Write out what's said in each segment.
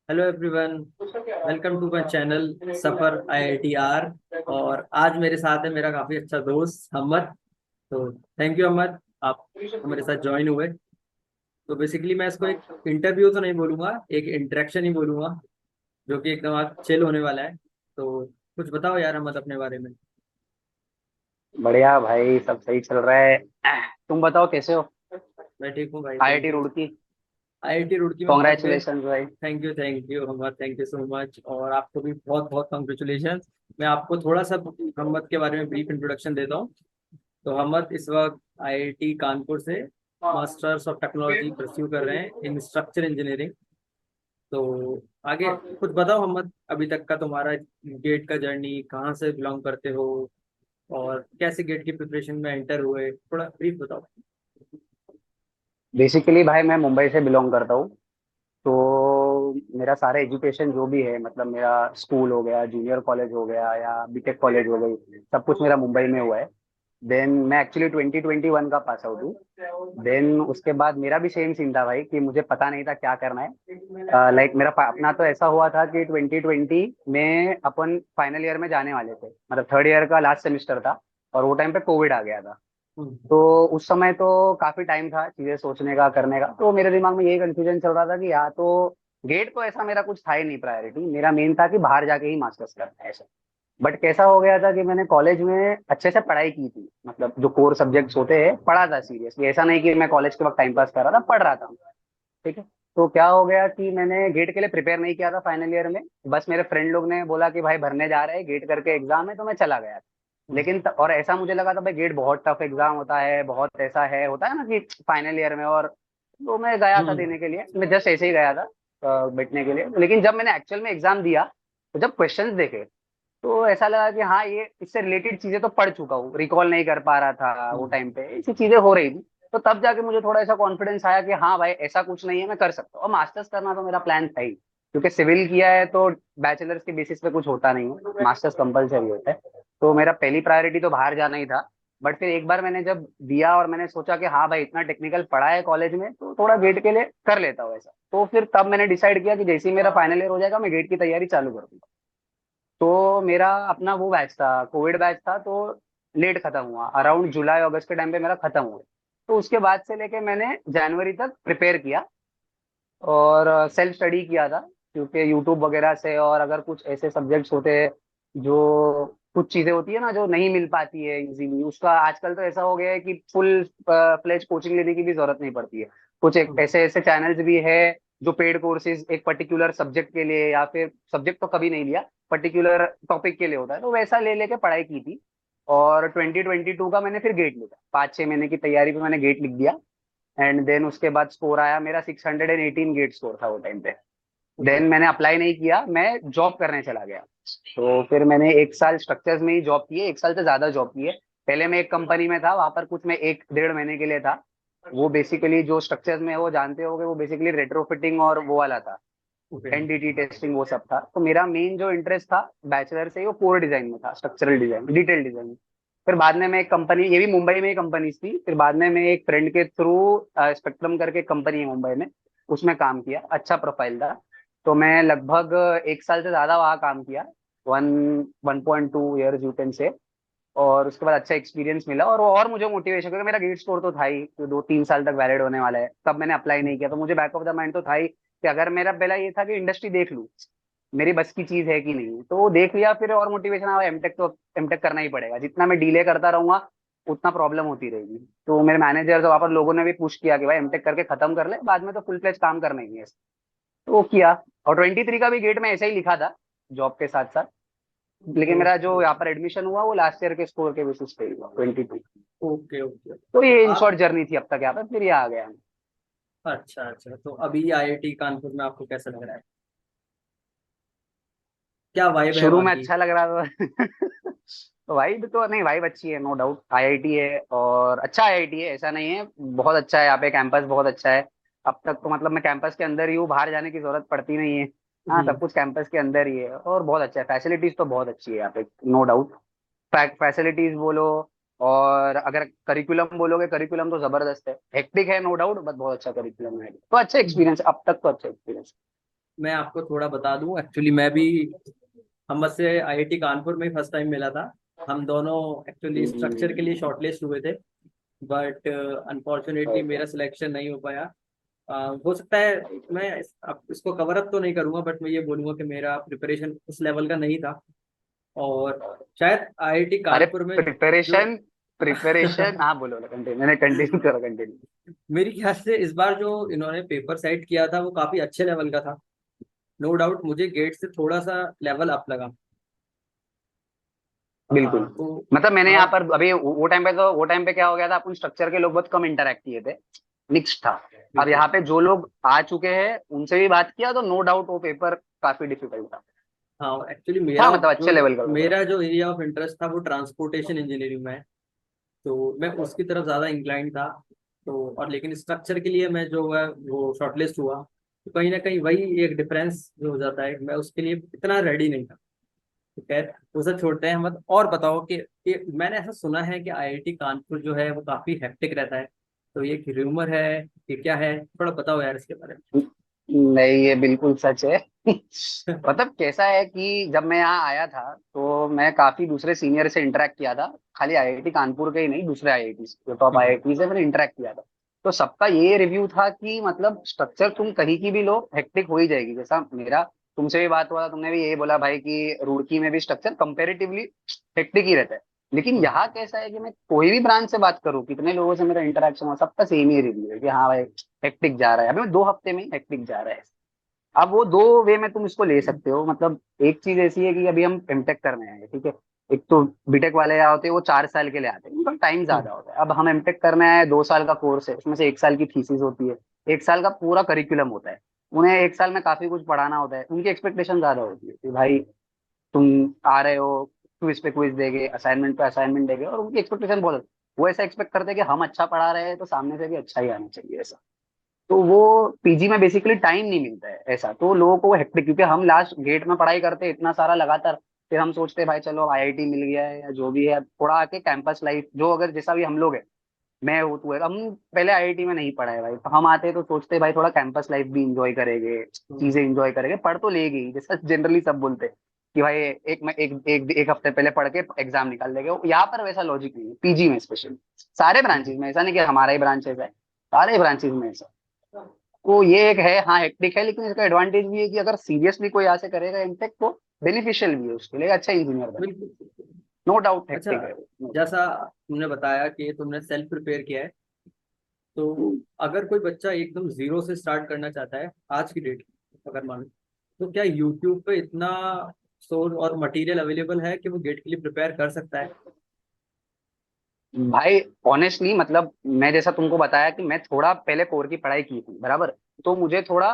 Hello everyone. Welcome to my channel Safar IITR। और आज मेरे साथ है मेरा काफ़ी अच्छा दोस्त अहमद। तो थैंक यू अहमद, आप हमारे साथ ज्वाइन हुए। तो बेसिकली मैं इसको एक इंटरव्यू तो नहीं बोलूँगा, एक इंटरेक्शन ही बोलूँगा, जो कि एकदम आज चिल होने वाला है। तो कुछ बताओ यार अहमद अपने बारे में। बढ़िया भाई, सब सही चल रहा है। तुम बताओ कैसे हो। मैं ठीक हूँ भाई, thank IIT you. Roorkee. IIT Roorkee में पहुंच गए। कॉन्ग्रेचुलेशन भाई। Thank you Ahmad, thank you so much. और आपको भी बहुत बहुत कॉन्ग्रेचुलेशन। मैं आपको थोड़ा सा अहमद के बारे में ब्रीफ इंट्रोडक्शन देता हूँ। तो अहमद इस वक्त IIT कानपुर से मास्टर्स ऑफ टेक्नोलॉजी परस्यू कर रहे हैं इन स्ट्रक्चर इंजीनियरिंग। तो आगे कुछ बताओ अहमद, अभी तक का तुम्हारा गेट का जर्नी, कहाँ से बिलोंग करते हो और कैसे गेट की प्रिपरेशन में एंटर हुए, थोड़ा ब्रीफ बताओ। बेसिकली भाई मैं मुंबई से बिलोंग करता हूँ। तो मेरा सारा एजुकेशन जो भी है, मतलब मेरा स्कूल हो गया, जूनियर कॉलेज हो गया या बीटेक कॉलेज हो गई, सब कुछ मेरा मुंबई में हुआ है। देन मैं एक्चुअली 2021 का पास आउट हूँ। देन उसके बाद मेरा भी सेम सीन था भाई कि मुझे पता नहीं था क्या करना है। लाइक मेरा अपना तो ऐसा हुआ था कि 2020 में अपन फाइनल ईयर में जाने वाले थे, मतलब थर्ड ईयर का लास्ट सेमेस्टर था। और वो टाइम पे कोविड आ गया था। हम्म। तो उस समय तो काफी टाइम था चीजें सोचने का, करने का। तो मेरे दिमाग में यही कंफ्यूजन चल रहा था कि या तो गेट तो ऐसा मेरा कुछ था ही नहीं, प्रायोरिटी मेरा मेन था कि बाहर जाके ही मास्टर्स करना है ऐसा। बट कैसा हो गया था कि मैंने कॉलेज में अच्छे से पढ़ाई की थी, मतलब जो कोर सब्जेक्ट्स होते हैं पढ़ा था सीरियसली, ऐसा नहीं कि मैं कॉलेज के वक्त टाइम पास कर रहा था, पढ़ रहा था। ठीक है। तो क्या हो गया कि मैंने गेट के लिए प्रिपेयर नहीं किया था फाइनल ईयर में। बस मेरे फ्रेंड लोग ने बोला कि भाई भरने जा रहे हैं, गेट करके एग्जाम है, तो मैं चला गया। लेकिन और ऐसा मुझे लगा था भाई गेट बहुत टफ एग्जाम होता है, बहुत ऐसा है, होता है ना कि फाइनल ईयर में। और तो मैं गया था हम्म। देने के लिए, मैं जस्ट ऐसे ही गया था बैठने के लिए। लेकिन जब मैंने एक्चुअल में एग्जाम दिया, तो जब क्वेश्चंस देखे, तो ऐसा लगा कि हाँ, ये इससे रिलेटेड चीजें तो पढ़ चुका हूँ, रिकॉल नहीं कर पा रहा था वो हम्म। टाइम पे, ऐसी चीजें हो रही थी। तो तब जाके मुझे थोड़ा ऐसा कॉन्फिडेंस आया कि हाँ भाई, ऐसा कुछ नहीं है, मैं कर सकता हूँ। और मास्टर्स करना तो मेरा प्लान था ही, क्योंकि सिविल किया है तो बैचलर्स के बेसिस पे कुछ होता नहीं है, मास्टर्स कंपलसरी होता है। तो मेरा पहली प्रायोरिटी तो बाहर जाना ही था। बट फिर एक बार मैंने जब दिया और मैंने सोचा कि हाँ भाई, इतना टेक्निकल पढ़ा है कॉलेज में, तो थोड़ा गेट के लिए कर लेता हूँ ऐसा। तो फिर तब मैंने डिसाइड किया कि जैसे ही मेरा फाइनल ईयर हो जाएगा, मैं गेट की तैयारी चालू कर दूंगा। तो मेरा अपना वो बैच था, कोविड बैच था, तो लेट खत्म हुआ, अराउंड जुलाई अगस्त के टाइम पे मेरा खत्म हुआ। तो उसके बाद से लेके मैंने जनवरी तक प्रिपेयर किया और सेल्फ स्टडी किया था, क्योंकि यूट्यूब वगैरह से। और अगर कुछ ऐसे सब्जेक्ट्स होते हैं जो कुछ चीजें होती है ना जो नहीं मिल पाती है इजीली, उसका आजकल तो ऐसा हो गया है कि फुल फ्लेज कोचिंग लेने की भी जरूरत नहीं पड़ती है। कुछ एक हम्म। ऐसे ऐसे चैनल्स भी है जो पेड कोर्सेज एक पर्टिकुलर सब्जेक्ट के लिए, या फिर सब्जेक्ट तो कभी नहीं लिया, पर्टिकुलर टॉपिक के लिए होता है, तो वैसा ले लेके पढ़ाई की थी। और 2022 का मैंने फिर गेट लिखा, 5-6 महीने की तैयारी पे मैंने गेट लिख दिया। एंड देन उसके बाद स्कोर आया मेरा 618 गेट स्कोर था वो टाइम पे। देन मैंने अप्लाई नहीं किया, मैं जॉब करने चला गया। तो फिर मैंने 1 साल स्ट्रक्चर्स में ही जॉब की है, 1 साल से ज्यादा जॉब की है। पहले मैं एक कंपनी में था, वहां पर कुछ मैं 1-1.5 महीने के लिए था। वो बेसिकली जो स्ट्रक्चर्स में है वो जानते होगे, वो बेसिकली रेट्रोफिटिंग और वो वाला था, ओके। एनडीटी टेस्टिंग वो सब था। तो मेरा मेन जो इंटरेस्ट था बैचलर से ही वो कोर डिजाइन में था, स्ट्रक्चरल डिजाइन, डिटेल डिजाइन। फिर बाद में मैं एक कंपनी, ये भी मुंबई में ही कंपनी थी, फिर बाद में मैं एक फ्रेंड के थ्रू स्पेक्ट्रम करके कंपनी है मुंबई में, उसमें काम किया, अच्छा प्रोफाइल था। तो मैं लगभग 1 साल से ज्यादा वहाँ काम किया, 1.2 ईयर्स यू कैन से। और उसके बाद अच्छा एक्सपीरियंस मिला, और मुझे मोटिवेशन, क्योंकि मेरा गेट स्कोर तो था ही, तो 2-3 साल तक वैलिड होने वाला है, तब मैंने अप्लाई नहीं किया। तो मुझे बैक ऑफ द माइंड तो था ही कि अगर मेरा पहला ये था कि इंडस्ट्री देख लूँ, मेरी बस की चीज है कि नहीं, तो वो देख लिया। फिर और मोटिवेशन आया, एमटेक तो एमटेक करना ही पड़ेगा, जितना मैं डिले करता रहूंगा उतना प्रॉब्लम होती रहेगी। तो मेरे मैनेजर, तो वहाँ पर लोगों ने भी पुश किया कि भाई एमटेक करके खत्म कर ले, बाद में तो फुल फ्लेज काम करना ही है। तो वो किया। और 23 का भी गेट में ऐसा ही लिखा था, जॉब के साथ साथ। लेकिन मेरा जो ओके। यहाँ पर एडमिशन हुआ वो लास्ट ईयर के स्कोर के बेसिस पे ही हुआ, 22। ओके। ओके। तो तो ये इन आप, शॉर्ट जर्नी थी अब तक यहाँ पे, फिर ये आ गया। अच्छा अच्छा, तो अभी IIT कानपुर में आपको कैसा लग रहा है, क्या वाइब है शुरू वहाँ में की। अच्छा लग रहा था। तो वाइब तो नहीं, वाइब अच्छी है, नो डाउट, आईआईटी है और अच्छा आईआईटी है, ऐसा नहीं है, बहुत अच्छा है यहाँ पे, कैंपस बहुत अच्छा है। अब तक तो मतलब मैं कैंपस के अंदर ही हूँ, बाहर जाने की जरूरत पड़ती नहीं है। हाँ, सब हम्म। कुछ कैंपस के अंदर ही है और बहुत अच्छा है, फैसिलिटीज तो बहुत अच्छी है यहाँ पे, नो डाउट। फैसिलिटीज बोलो, और अगर करिकुलम बोलोगे, करिकुलम तो जबरदस्त है, हेक्टिक है नो डाउट, बट बहुत अच्छा करिकुलम है, तो अच्छा एक्सपीरियंस अब तक, तो अच्छा एक्सपीरियंस। मैं आपको थोड़ा बता दूं, एक्चुअली मैं भी हम से आईआईटी कानपुर में फर्स्ट टाइम मिला था। हम दोनों एक्चुअली स्ट्रक्चर के लिए शॉर्टलिस्ट हुए थे, बट अनफॉर्चुनेटली मेरा सिलेक्शन नहीं हो पाया। हो सकता है मैं अब इसको कवर अप तो नहीं करूंगा, बट मैं ये बोलूंगा कि मेरा प्रिपरेशन उस लेवल का नहीं था। और शायद आईआईटी अरे कानपुर में जो प्रिपरेशन, प्रिपरेशन, हाँ बोलो, कंटिन्यू, मैंने कंटिन्यू करो, कंटिन्यू। मेरी ख्याल से इस बार जो इन्होंने पेपर सेट किया था वो काफी अच्छे लेवल का था। नो डाउट मुझे गेट से थोड़ा सा लेवल अप लगा। बिल्कुल। हाँ तो मतलब मैंने यहाँ हाँ पर अभी वो टाइम पे, तो वो टाइम पे क्या हो गया था, अपन स्ट्रक्चर के लोग बहुत कम इंटरेक्ट किए थे, मिक्स था। अब बिल्कुल। यहाँ पे जो लोग आ चुके हैं उनसे भी बात किया तो नो डाउट वो पेपर काफी डिफिकल्ट था। हाँ एक्चुअली था मतलब अच्छे लेवल का पेपर। मेरा जो एरिया ऑफ इंटरेस्ट था वो ट्रांसपोर्टेशन इंजीनियरिंग में है। तो मैं उसकी तरफ ज़्यादा इंक्लाइंड था। तो और लेकिन स्ट्रक्चर के लिए मैं जो है वो शॉर्टलिस्ट हुआ, तो कहीं ना कहीं वही एक डिफरेंस जो हो जाता है, मैं उसके लिए इतना रेडी नहीं था। तो खैर वो सब छोड़ते हैं हम। और बताओ कि मैंने ऐसा सुना है कि आईआईटी कानपुर जो है वो काफ़ी हेक्टिक रहता है, तो ये र्यूमर है कि क्या है, थोड़ा बताओ यार इसके बारे नहीं, ये बिल्कुल सच है। में। मतलब कैसा है कि जब मैं यहाँ आया था तो मैं काफी दूसरे सीनियर से इंटरेक्ट किया था, खाली आईआईटी कानपुर के ही नहीं, दूसरे आईआईटी जो टॉप आईआईटी से मैंने इंटरेक्ट किया था। तो सबका ये रिव्यू था कि मतलब स्ट्रक्चर तुम कहीं की भी लो, हेक्टिक हो ही जाएगी। जैसा मेरा तुमसे भी बात हुआ था, तुमने भी यही बोला भाई कि रुड़की में भी स्ट्रक्चर कंपेरेटिवली हेक्टिक ही रहता है। लेकिन यहाँ कैसा है कि मैं कोई भी ब्रांच से बात करूँ, कितने लोगों से मेरा इंटरेक्शन हुआ, सबका सेम ही रिव्यू है कि हाँ भाई हेक्टिक जा रहा है, अभी 2 हफ्ते में ही हेक्टिक जा रहा है। अब वो दो वे में तुम इसको ले सकते हो। मतलब एक चीज ऐसी है कि अभी हम एमटेक करने आए हैं, ठीक है। एक तो बीटेक वाले यहाँ होते हैं वो 4 साल के लिए आते हैं, उनका टाइम ज्यादा होता है। अब हम एमटेक करने आए हैं, 2 साल का कोर्स है, उसमें से 1 साल की थीसिस होती है, 1 साल का पूरा करिकुलम होता है। उन्हें 1 साल में काफी कुछ पढ़ाना होता है, उनकी एक्सपेक्टेशन ज्यादा होती है कि भाई तुम आ रहे हो, क्विज पे क्विज देंगे, असाइनमेंट पे असाइनमेंट देंगे, और उनकी एक्सपेक्टेशन बहुत है। वो ऐसा एक्सपेक्ट करते हैं कि हम अच्छा पढ़ा रहे हैं तो सामने से भी अच्छा ही आना चाहिए, ऐसा। तो वो पीजी में बेसिकली टाइम नहीं मिलता है ऐसा, तो लोगों को हेक्टिक, क्योंकि हम लास्ट गेट में पढ़ाई करते हैं इतना सारा लगातार, फिर हम सोचते हैं भाई चलो आईआईटी मिल गया है या जो भी है, थोड़ा आके कैंपस लाइफ जो, अगर जैसा भी हम लोग है, मैं हूँ तू है, हम पहले आईआईटी में नहीं पढ़ा है भाई, तो हम आते हैं तो सोचते हैं भाई थोड़ा कैंपस लाइफ भी इंजॉय करेंगे, चीजें इंजॉय करेंगे, पढ़ तो लेगी ही, जैसा जनरली सब बोलते हैं कि भाई एक हफ्ते पहले पढ़ के एग्जाम निकाल लेंगे। यहाँ पर वैसा लॉजिक नहीं है, पीजी में स्पेशली, सारे ब्रांचेज में ऐसा नहीं कि हमारा ही ब्रांचेज है, सारे ब्रांचेज में ऐसा। तो ये एक है, हाँ हेक्टिक है, लेकिन इसका एडवांटेज भी है कि अगर सीरियसली कोई यहाँ से करेगा इनटेक तो बेनिफिशियल भी है उसके लिए, अच्छा इंजीनियर बने। बिल्कुल। नो डाउट अच्छा, हेक्टिक है। जैसा तुमने बताया कि तुमने सेल्फ प्रिपेयर किया है, तो अगर कोई बच्चा एकदम जीरो से स्टार्ट करना चाहता है आज की डेट अगर मान, तो क्या यूट्यूब पे इतना सोर्स और मटेरियल अवेलेबल है कि वो गेट के लिए प्रिपेयर कर सकता है? भाई ऑनेस्टली मतलब मैं जैसा तुमको बताया कि मैं थोड़ा पहले कोर की पढ़ाई की थी बराबर, तो मुझे थोड़ा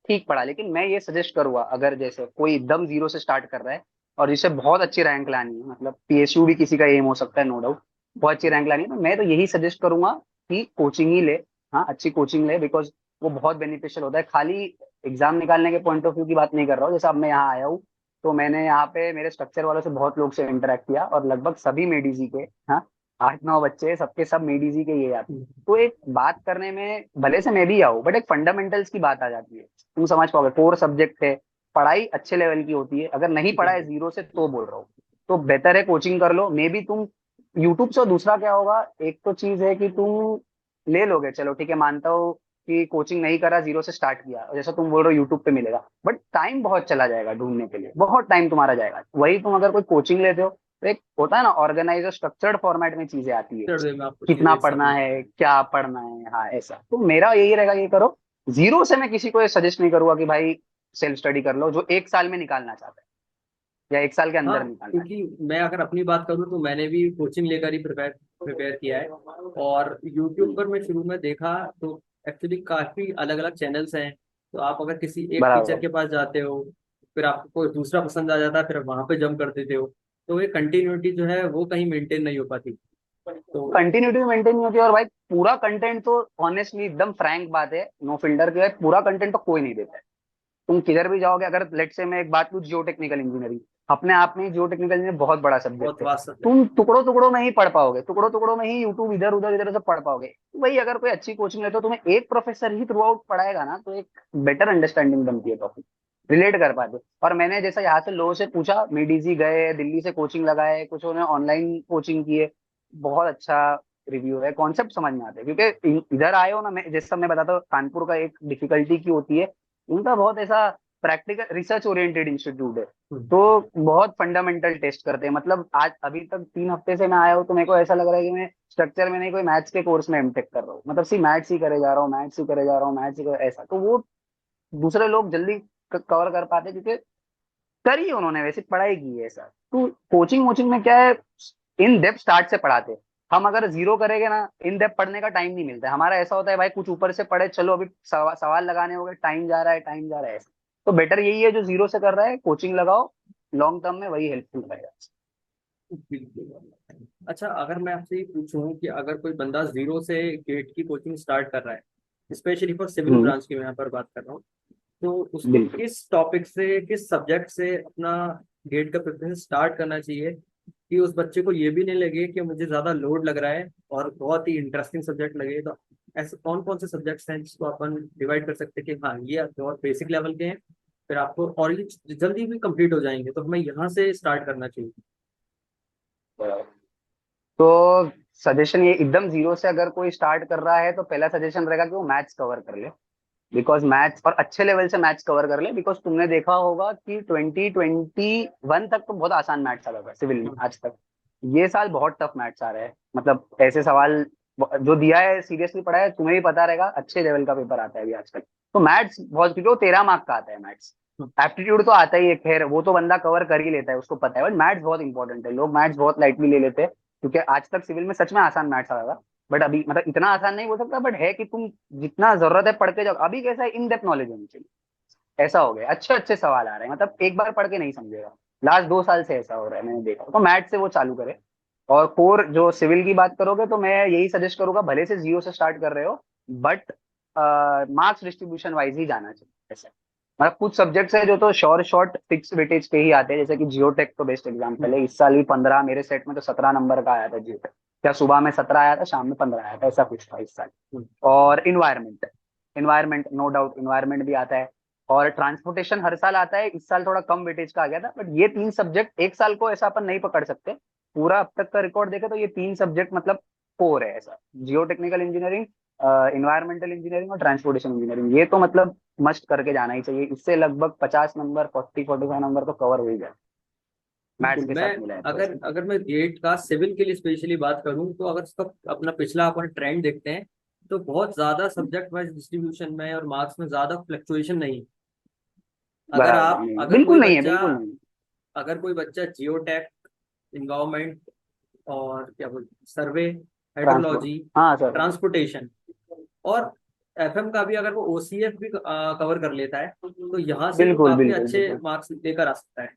ठीक पढ़ा। लेकिन मैं ये सजेस्ट करूंगा, अगर जैसे कोई एकदम जीरो से स्टार्ट कर रहा है और जिसे बहुत अच्छी रैंक लानी है, मतलब पीएसयू भी किसी का एम हो सकता है नो डाउट, बहुत अच्छी रैंक लानी है, तो मैं तो यही सजेस्ट करूंगा कि कोचिंग ही ले। हाँ अच्छी कोचिंग ले, बिकॉज वो बहुत बेनिफिशियल होता है। खाली एग्जाम निकालने के पॉइंट ऑफ व्यू की बात नहीं कर रहा हूँ, जैसे अब मैं यहाँ आया हूँ तो मैंने यहाँ पे मेरे स्ट्रक्चर वालों से बहुत लोग से इंटरेक्ट किया, और लगभग सभी मेडिजी के, हाँ 8-9 बच्चे सबके सब मेडिजी के ये आते हैं। तो एक बात करने में भले से मैं भी आऊँ, बट एक फंडामेंटल्स की बात आ जाती है, तुम समझ पाओगे, कोर सब्जेक्ट है, पढ़ाई अच्छे लेवल की होती है। अगर नहीं पढ़ा है बिल्कुल। जीरो से तो बोल रहा हूँ, तो बेटर है कोचिंग कर लो। मे बी तुम यूट्यूब से, दूसरा क्या होगा, एक तो चीज है कि तुम ले लोगे, चलो ठीक है मानता हूँ कि कोचिंग नहीं करा, जीरो से स्टार्ट किया, और जैसा तुम बोल रहे हो यूट्यूब पे मिलेगा, बट टाइम बहुत चला जाएगा ढूंढने के लिए, बहुत टाइम तुम्हारा जाएगा। वही तुम अगर कोई कोचिंग लेते हो तो एक होता है ना ऑर्गेनाइज और स्ट्रक्चर्ड फॉर्मेट में चीजें आती है, थर्ड वे में आपको चीजें कितना एक साथ पढ़ना मिल है, क्या पढ़ना है, हाँ ऐसा। तो मेरा यही रहेगा, ये करो। जीरो से मैं किसी को सजेस्ट नहीं करूंगा कि भाई सेल्फ स्टडी कर लो, जो 1 साल में निकालना चाहता है या 1 साल के हाँ अंदर निकालना क्योंकि मैं अगर अपनी बात करूँ तो मैंने भी कोचिंग लेकर ही प्रिपेयर प्रिपेयर किया है। और यूट्यूब पर मैं शुरू में देखा तो एक्चुअली काफ़ी अलग अलग चैनल्स हैं। तो आप अगर किसी है। एक टीचर बराबर। के पास जाते हो, फिर आपको कोई दूसरा पसंद आ जाता है, फिर वहां पे जंप कर देते हो, तो ये कंटिन्यूटी जो है वो कहीं मेंटेन नहीं हो पाती। तो कंटिन्यूटी मेंटेन नहीं होती, और भाई पूरा कंटेंट तो ऑनेस्टली एकदम फ्रैंक बात है, नो फिल्टर के, पूरा कंटेंट तो कोई नहीं देता है। तुम किधर भी जाओगे, अगर लेट से मैं एक बात लूँ, जियो टेक्निकल इंजीनियरिंग, अपने आप में जियो टेक्निकल इंजीनियरिंग बहुत बड़ा बहुत सब्जेक्ट है। Vast subject. तुम टुकड़ों टुकड़ों में ही पढ़ पाओगे, टुकड़ों टुकड़ों में ही यूट्यूब इधर से पढ़ पाओगे। वही अगर कोई अच्छी कोचिंग ले तो तुम्हें एक प्रोफेसर ही थ्रू आउट पढ़ाएगा ना, तो एक बेटर अंडरस्टैंडिंग बनती है टॉपिक, रिलेट कर पाते। और मैंने जैसा यहाँ से लोगों से पूछा, मिडीजी गए, दिल्ली से कोचिंग लगाए, कुछ उन्होंने ऑनलाइन कोचिंग किए, बहुत अच्छा रिव्यू है, कॉन्सेप्ट समझ में आते हैं। क्योंकि इधर आए हो ना, मैं जैसा मैं बताता हूँ कानपुर का एक डिफिकल्टी की होती है, उनका बहुत ऐसा प्रैक्टिकल रिसर्च ओरिएंटेड इंस्टीट्यूट है। तो बहुत फंडामेंटल टेस्ट करते हैं। मतलब आज अभी तक 3 हफ्ते से मैं आया हूँ तो मेरे को ऐसा लग रहा है कि मैं स्ट्रक्चर में नहीं, कोई मैथ्स के कोर्स में एमटेक कर रहा हूँ। मतलब सी मैथ्स ही करे जा रहा हूँ, मैथ्स ही करे जा रहा हूँ, मैथ्स ही ऐसा। तो वो दूसरे लोग जल्दी कवर कर पाते क्योंकि करी उन्होंने वैसे पढ़ाई की है। ऐसा तो कोचिंग वोचिंग में क्या है, इन डेप्थ स्टार्ट से पढ़ाते हैं। हम अगर जीरो करेंगे ना, इन डेप्थ पढ़ने का टाइम नहीं मिलता है। हमारा ऐसा होता है भाई कुछ ऊपर से पढ़े, चलो अभी सवाल लगाने हो गए, टाइम जा रहा है, टाइम जा रहा है ऐसा। तो बेटर यही है जो जीरो से कर रहा है, कोचिंग लगाओ, लॉन्ग टर्म में वही हेल्पफुल रहेगा। बिल्कुल। अच्छा, अगर मैं आपसे ये पूछूं कि अगर कोई बंदा जीरो से गेट की कोचिंग स्टार्ट कर रहा है, specially for civil hmm. Branch की मैं यहाँ पर बात कर रहा हूँ, तो उसको बिल्कुल। किस टॉपिक से, किस सब्जेक्ट से अपना गेट का प्रिपरेशन स्टार्ट करना चाहिए कि उस बच्चे को ये भी नहीं लगे कि मुझे ज्यादा लोड लग रहा है और बहुत ही इंटरेस्टिंग सब्जेक्ट लगे। तो ऐसे कौन कौन से सब्जेक्ट्स हैं जिसको अपन डिवाइड कर सकते हैं कि हाँ ये बहुत बेसिक लेवल के हैं, फिर आपको और ये जल्दी भी कंप्लीट हो जाएंगे, तो हमें यहाँ से स्टार्ट करना चाहिए। तो सजेशन ये, एकदम जीरो से अगर कोई स्टार्ट कर रहा है तो पहला सजेशन रहेगा कि वो मैथ्स कवर कर ले। बिकॉज मैथ्स, और अच्छे लेवल से मैथ्स कवर कर ले। बिकॉज तुमने देखा होगा कि 2021 तक तो बहुत आसान मैथ्स आ रहा था सिविल में, हाँ। आज तक ये साल बहुत टफ मैथ्स आ रहे हैं। मतलब ऐसे सवाल जो दिया है सीरियसली पढ़ा है, तुम्हें भी पता रहेगा, अच्छे लेवल का पेपर आता है अभी आजकल। तो मैथ्स बहुत, क्योंकि वो 13 मार्क का आता है मैथ्स। एप्टीट्यूड तो आता ही है, खैर वो तो बंदा कवर कर ही लेता है, उसको पता है। बट मैथ्स बहुत इंपॉर्टेंट है, लोग मैथ्स बहुत लाइटली ले लेते हैं। क्योंकि आज तक सिविल में सच में आसान मैथ्स आ रहा था, बट अभी मतलब इतना आसान नहीं बोल सकता, बट है कि तुम जितना जरूरत है पढ़ के जाओ। अभी कैसा है, इन डेप्थ नॉलेज होनी चाहिए। ऐसा हो गया, अच्छे अच्छे सवाल आ रहे हैं, मतलब एक बार पढ़ के नहीं समझेगा। लास्ट 2 साल से ऐसा हो रहा है, मैंने देखा। तो मैथ से वो चालू करे। और कोर जो सिविल की बात करोगे तो मैं यही सजेस्ट करूंगा, भले से जीरो से स्टार्ट कर रहे हो, बट मार्क्स डिस्ट्रीब्यूशन वाइज ही जाना चाहिए ऐसा। मतलब कुछ सब्जेक्ट्स है जो तो शॉर्ट फिक्स वेटेज पे ही आते हैं, जैसे कि जियोटेक तो बेस्ट एग्जांपल है। इस साल भी 15, मेरे सेट में तो 17 नंबर का आया था जियोटेक। क्या सुबह में 17 आया था, शाम में 15 आया था, ऐसा कुछ था इस साल। और environment, environment no doubt environment भी आता है। और ट्रांसपोर्टेशन हर साल आता है, इस साल थोड़ा कम वेटेज का आ गया था। बट ये 3 सब्जेक्ट एक साल को ऐसा अपन नहीं पकड़ सकते। पूरा अब तक का रिकॉर्ड देखे तो ये 3 सब्जेक्ट मतलब कोर है ऐसा। जियो टेक्निकल इंजीनियरिंग, इन्वायरमेंटल इंजीनियरिंग और ट्रांसपोर्टेशन इंजीनियरिंग, ये तो मतलब मस्ट करके जाना ही चाहिए। इससे लगभग 50 नंबर, 40-45 नंबर तो कवर हो ही जाए, मैथ्स बिल्कुल। के मैं साथ मिलाए तो अगर इसमें। अगर मैं गेट का सिविल के लिए स्पेशली बात करूं, तो अगर इसका अपना पिछला अपन ट्रेंड देखते हैं, तो बहुत ज्यादा सब्जेक्ट वाइज डिस्ट्रीब्यूशन में और मार्क्स में ज्यादा फ्लक्चुएशन नहीं। अगर बराबर आप नहीं, अगर कोई बिल्कुल नहीं है, बच्चा बिल्कुल नहीं। अगर कोई बच्चा जियोटेक, इन्वायरमेंट, और क्या बोलते सर्वे, ट्रांसपोर्ट, हाइड्रोलॉजी, हाँ सर। ट्रांसपोर्टेशन और एफएम का भी अगर वो ओसीएफ भी कवर कर लेता है, तो यहाँ से भी बिल्कुल काफी बिल्कुल अच्छे बिल्कुल। मार्क्स लेकर आ सकता है।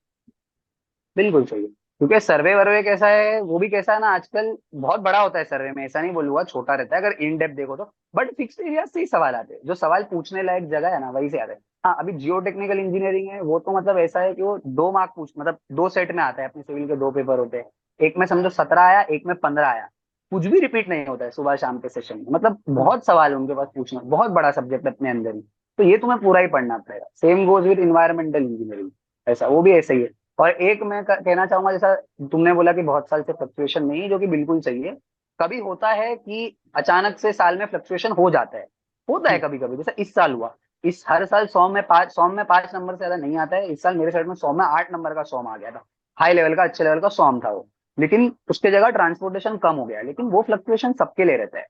बिल्कुल सही है। क्योंकि सर्वे वर्वे कैसा है, वो भी कैसा है ना, आजकल बहुत बड़ा होता है सर्वे में, ऐसा नहीं बोलूंगा छोटा रहता है अगर इन डेप्थ देखो तो। बट फिक्स एरिया से ही सवाल आते हैं, जो सवाल पूछने लायक जगह है ना वहीं से आते हैं। हाँ, अभी जियो टेक्निकल इंजीनियरिंग है, वो तो मतलब ऐसा है कि वो 2 मार्क पूछ, मतलब 2 सेट में आता है। अपने सिविल के 2 पेपर होते हैं, एक में समझो 17 आया, एक में 15 आया। कुछ भी रिपीट नहीं होता है सुबह शाम के सेशन में। मतलब बहुत सवाल है उनके पास पूछना, बहुत बड़ा सब्जेक्ट अपने अंदर ही। तो ये तुम्हें पूरा ही पढ़ना पड़ेगा। Same goes with environmental engineering, ऐसा वो भी ऐसा ही है। और एक मैं कहना चाहूंगा, जैसा तुमने बोला कि बहुत साल से फ्लक्चुएशन नहीं है, जो कि बिल्कुल सही है। कभी होता है कि अचानक से साल में फ्लक्चुएशन हो जाता है, होता है कभी कभी, जैसा इस साल हुआ। इस हर साल 100 में 5 नंबर से ज्यादा नहीं आता है। इस साल मेरे साइड में 100 में 8 नंबर का सॉम आ गया था, हाई लेवल का, अच्छे लेवल का सॉम था वो। लेकिन उसके जगह ट्रांसपोर्टेशन कम हो गया। लेकिन वो फ्लक्चुएशन सबके लिए रहता है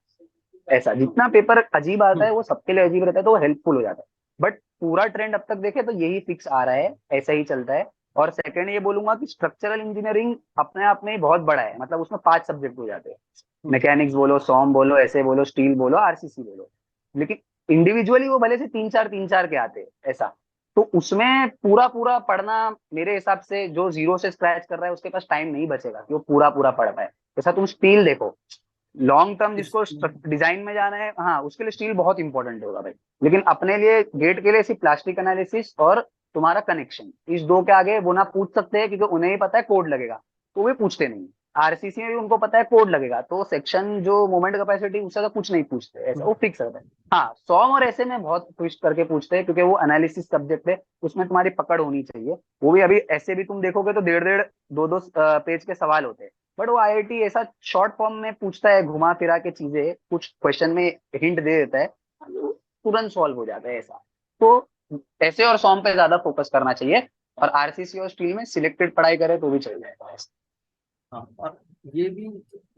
ऐसा। जितना पेपर अजीब आता है वो सबके लिए अजीब रहता है, तो वो हेल्पफुल हो जाता है। बट पूरा ट्रेंड अब तक देखे तो यही फिक्स आ रहा है, ऐसा ही चलता है। और सेकंड ये बोलूंगा कि स्ट्रक्चरल इंजीनियरिंग अपने आप में ही बहुत बड़ा है। मतलब उसमें 5 सब्जेक्ट हो जाते हैं, मैकेनिक्स बोलो, सॉम बोलो, ऐसे बोलो, स्टील बोलो, आरसीसी बोलो। लेकिन इंडिविजुअली वो भले से 3-4 के आते हैं ऐसा। तो उसमें पूरा पूरा पढ़ना, मेरे हिसाब से जो जीरो से स्क्रैच कर रहा है उसके पास टाइम नहीं बचेगा कि वो पूरा पूरा पढ़ पाए। जैसा तुम स्टील देखो, लॉन्ग टर्म जिसको डिजाइन में जाना है, हाँ उसके लिए स्टील बहुत इंपॉर्टेंट होगा भाई। लेकिन अपने लिए गेट के लिए सिर्फ प्लास्टिक एनालिसिस और तुम्हारा कनेक्शन। इस दो के आगे वो ना पूछ सकते हैं, क्योंकि उन्हें ही पता है कोड लगेगा, तो वे पूछते नहीं। आरसीसी में भी उनको पता है कोड लगेगा, तो सेक्शन जो मोमेंट कैपेसिटी उससे तो कुछ नहीं पूछते, ऐसा वो फिक्स रहता है। हाँ, सॉम और ऐसे में बहुत ट्विस्ट करके पूछते हैं, क्योंकि वो एनालिसिस सब्जेक्ट है, उसमें तुम्हारी पकड़ होनी चाहिए। वो भी अभी ऐसे भी तुम देखोगे तो 1.5-1.5 2-2 पेज के सवाल होते हैं, बट वो आईआईटी ऐसा शॉर्ट फॉर्म में पूछता है, घुमा फिरा के चीजें, कुछ क्वेश्चन में हिंट दे देता है, तुरंत सॉल्व हो जाता है ऐसा। तो ऐसे और सॉम पे ज्यादा फोकस करना चाहिए, और आरसीसी और स्टील में सिलेक्टेड पढ़ाई करे तो भी चल जाएगा। हाँ, और ये भी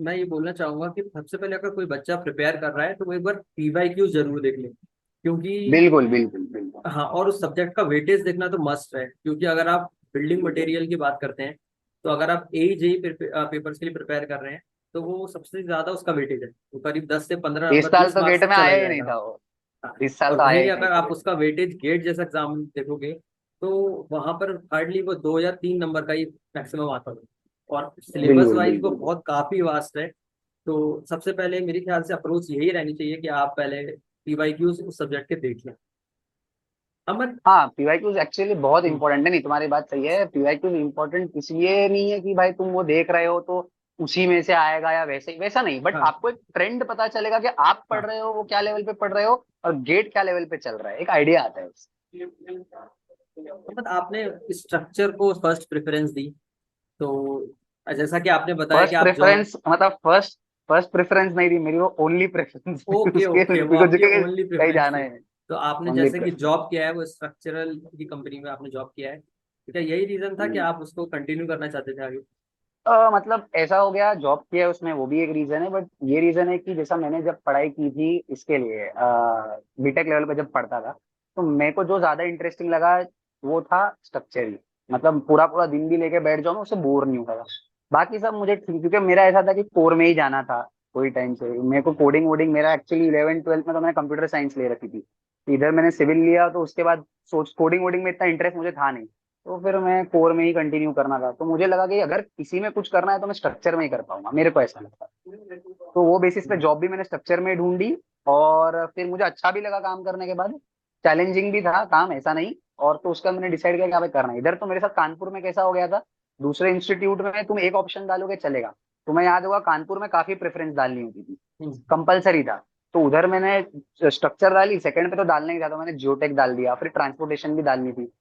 मैं ये बोलना चाहूंगा कि सबसे पहले अगर कोई बच्चा प्रिपेयर कर रहा है तो वो एक बार पीवाईक्यू जरूर देख ले, क्योंकि बिल्कुल बिल्कुल बिल्कुल। हाँ, और उस सब्जेक्ट का वेटेज देखना तो मस्ट है, क्योंकि अगर आप बिल्डिंग मटेरियल की बात करते हैं तो अगर आप ए जेई पेपर्स के लिए प्रिपेयर कर रहे हैं तो वो सबसे ज्यादा उसका वेटेज है, तो करीब 10 से 15 इस नंबर साल 20 तो मार्क्स गेट तक में चला आया ही नहीं जाएगा। था वो। हाँ, इस साल और तो आया वहीं ही नहीं अगर था आप गेट उसका वेटेज गेट जैसा एग्जाम देखोगे तो वहां पर हार्डली वो 2 या 3 नंबर का ही मैक्सिमम आता है, और में। सिलेबस बिल्कुल वाइज वो बिल्कुल। बहुत काफी वास्ट है। तो सबसे पहले मेरे ख्याल से अप्रोच यही रहनी चाहिए कि आप पहले पीवाईक्यूज उस सब्जेक्ट के देख लें। अमन। हाँ, पीवाईक्यूज एक्चुअली बहुत हम्म, इंपॉर्टेंट है। नहीं, तुम्हारी बात सही है, पीवाईक्यूज इंपॉर्टेंट इसलिए नहीं है कि भाई तुम वो देख रहे हो तो उसी में से आएगा या वैसे वैसा नहीं, बट हाँ आपको एक ट्रेंड पता चलेगा कि आप पढ़ हाँ, रहे हो वो क्या लेवल पे पढ़ रहे हो, और गेट क्या लेवल पे चल रहा है, एक आइडिया आता है उससे। मतलब आपने स्ट्रक्चर को फर्स्ट प्रेफरेंस दी, तो जैसा कि आपने बताया कि फर्स्ट आप जॉब। प्रेफरेंस मतलब फर्स्ट फर्स्ट प्रेफरेंस नहीं थी मेरी, वो ओनली प्रेफरेंस है ओके उसके ओके, वो बिकॉज आपकी जगह ओनली कहीं प्रेफरेंस जाना थी। है। तो आपने ओनली जैसे कि प्रेफरेंस। जॉब किया है वो स्ट्रक्चरल की कंपनी में आपने जॉब किया है, तो क्या यही रीजन था कि आप उसको कंटिन्यू करना चाहते थे आगे? मतलब ऐसा हो गया, जॉब किया है उसमें, वो भी एक रीजन है, बट ये रीजन है कि जैसा मैंने जब पढ़ाई की थी इसके लिए, बीटेक लेवल पे जब पढ़ता था, तो मेरे को जो ज्यादा इंटरेस्टिंग लगा वो था स्ट्रक्चर ही। मतलब पूरा पूरा दिन भी लेके बैठ जाऊँ, मैं उससे बोर नहीं होता था। बाकी सब मुझे ठीक, क्योंकि मेरा ऐसा था कि कोर में ही जाना था कोई टाइम से। मेरे को कोडिंग वोडिंग, मेरा एक्चुअली 11th 12th में तो मैंने कंप्यूटर साइंस ले रखी थी, इधर मैंने सिविल लिया, तो उसके बाद सोच कोडिंग वोडिंग में इतना इंटरेस्ट मुझे था नहीं, तो फिर मैं कोर में ही कंटिन्यू करना था। तो मुझे लगा कि अगर इसी में कुछ करना है तो मैं स्ट्रक्चर में ही कर पाऊंगा, मेरे को ऐसा लगता। तो वो बेसिस पे जॉब भी मैंने स्ट्रक्चर में ढूंढी, और फिर मुझे अच्छा भी लगा काम करने के बाद। चैलेंजिंग भी था काम, ऐसा नहीं। और तो उसका मैंने डिसाइड किया कि भाई करना है। इधर तो मेरे साथ कानपुर में कैसा हो गया था, दूसरे इंस्टीट्यूट में तुम एक ऑप्शन डालोगे चलेगा, तुम्हें याद होगा कानपुर में काफी प्रेफरेंस डालनी होती थी, हम्म, कंपलसरी था। तो उधर मैंने स्ट्रक्चर डाली, सेकंड पे तो डालना ही था, तो मैंने जियोटेक डाल दिया। फिर ट्रांसपोर्टेशन भी डालनी थी,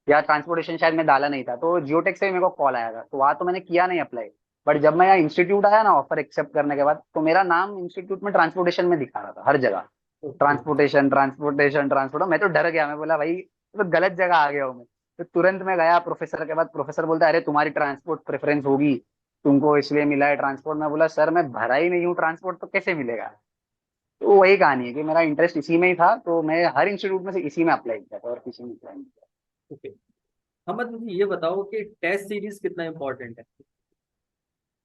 या ट्रांसपोर्टेशन शायद मैं डाला नहीं था, तो जियोटेक से भी मेरे को कॉल आया था, तो वहां तो मैंने किया नहीं अप्लाई। बट जब मैं यहाँ इंस्टीट्यूट आया ना ऑफर एक्सेप्ट करने के बाद, तो मेरा नाम इंस्टीट्यूट में ट्रांसपोर्टेशन में दिखा रहा था हर जगह। ओके। ट्रांसपोर्टेशन ट्रांसपोर्टेशन ट्रांसपोर्ट, मैं तो डर गया, मैं बोला भाई तो गलत जगह आ गया हूँ मैं। तो तुरंत मैं गया प्रोफेसर के बाद, प्रोफेसर बोलता है अरे तुम्हारी ट्रांसपोर्ट प्रेफरेंस होगी, तुमको इसलिए मिला है ट्रांसपोर्ट। मैं बोला सर मैं भरा ही नहीं हूँ ट्रांसपोर्ट, तो कैसे मिलेगा। तो वही कहानी है कि मेरा इंटरेस्ट इसी में ही था, तो मैं हर इंस्टीट्यूट में से इसी में अप्लाई किया था, और किसी में अप्लाई नहीं किया। ओके, हम मुझे ये बताओ कि टेस्ट सीरीज कितना इम्पोर्टेंट है,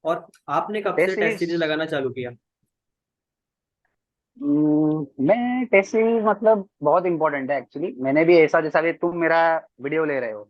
और आपने कब से टेस्ट टेस्ट सीरीज, सीरीज लगाना चालू किया? मैं टेस्ट सीरीज मतलब बहुत इंपॉर्टेंट है एक्चुअली। मैंने भी ऐसा, जैसा भी तुम मेरा वीडियो ले रहे हो,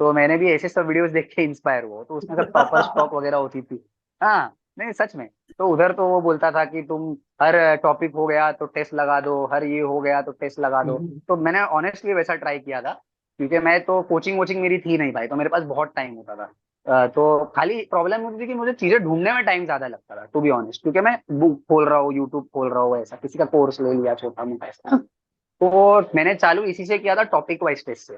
तो मैंने भी ऐसे सब वीडियोस देख के इंस्पायर हुआ, तो उसमें सब टॉपर स्टॉक वगैरह होती थी। हाँ, नहीं सच में। तो उधर तो वो बोलता था कि तुम हर टॉपिक हो गया तो टेस्ट लगा दो, हर ये हो गया तो टेस्ट लगा दो। तो मैंने ऑनेस्टली वैसा ट्राई किया था, क्योंकि मैं तो कोचिंग वोचिंग मेरी थी नहीं भाई, तो मेरे पास बहुत टाइम होता था। तो खाली प्रॉब्लम होती थी कि मुझे चीजें ढूंढने में टाइम ज्यादा लगता था, टू बी ऑनेस्ट, क्योंकि मैं बुक खोल रहा हूँ, यूट्यूब खोल रहा हूँ, ऐसा किसी का कोर्स ले लिया छोटा मोटा ऐसा। तो मैंने चालू इसी से किया था, टॉपिक वाइज टेस्ट से।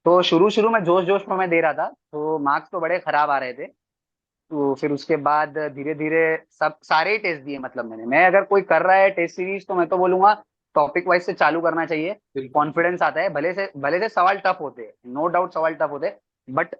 तो शुरू शुरू में जोश जोश में मैं दे रहा था, तो मार्क्स तो बड़े खराब आ रहे थे। तो फिर उसके बाद धीरे धीरे सब सारे ही टेस्ट दिए। मतलब मैं अगर कोई कर रहा है टेस्ट सीरीज, तो मैं तो बोलूंगा टॉपिक वाइज से चालू करना चाहिए। बिल्कुल। कॉन्फिडेंस आता है, भले से सवाल टफ होते हैं, नो डाउट सवाल टफ होते हैं, बट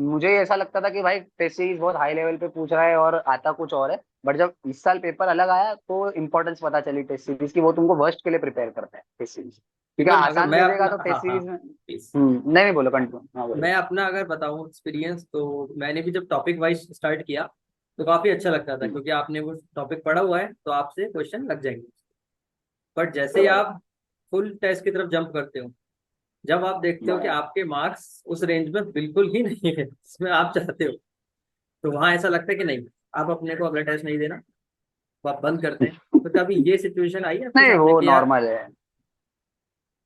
मुझे ऐसा लगता था कि भाई टेस्ट सीरीज बहुत हाई लेवल पे पूछ रहा है और आता कुछ और है। बट जब इस साल पेपर अलग आया, तो इंपॉर्टेंस पता चली टेस्ट सीरीज की, वो तुमको वर्स्ट के लिए प्रिपेयर करता है टेस्ट सीरीज, क्योंकि इवन अगर आसान मैं दे देगा अपना, तो हाँ टेस्ट हाँ सीरीज में। प्लीज, नहीं नहीं, बोलो कंटिन्यू, हाँ बोलो। मैं अपना अगर बताऊं एक्सपीरियंस, तो मैंने भी जब टॉपिक वाइज स्टार्ट किया तो काफी अच्छा लगता था, हम्म, क्योंकि आपने वो टॉपिक पढ़ा हुआ है तो आपसे क्वेश्चन लग जाएंगे। बट जैसे ही आप फुल टेस्ट की तरफ जंप करते हो, जब आप देखते हो कि बराबर। आपके मार्क्स उस रेंज में बिल्कुल ही नहीं है जिसमें आप चाहते हो, तो वहां ऐसा लगता है कि नहीं, आप अपने को अगला टेस्ट नहीं देना, तो आप बंद करते हैं। तो कभी ये सिचुएशन आई है आपके नहीं, सामने वो कि यार। नॉर्मल है।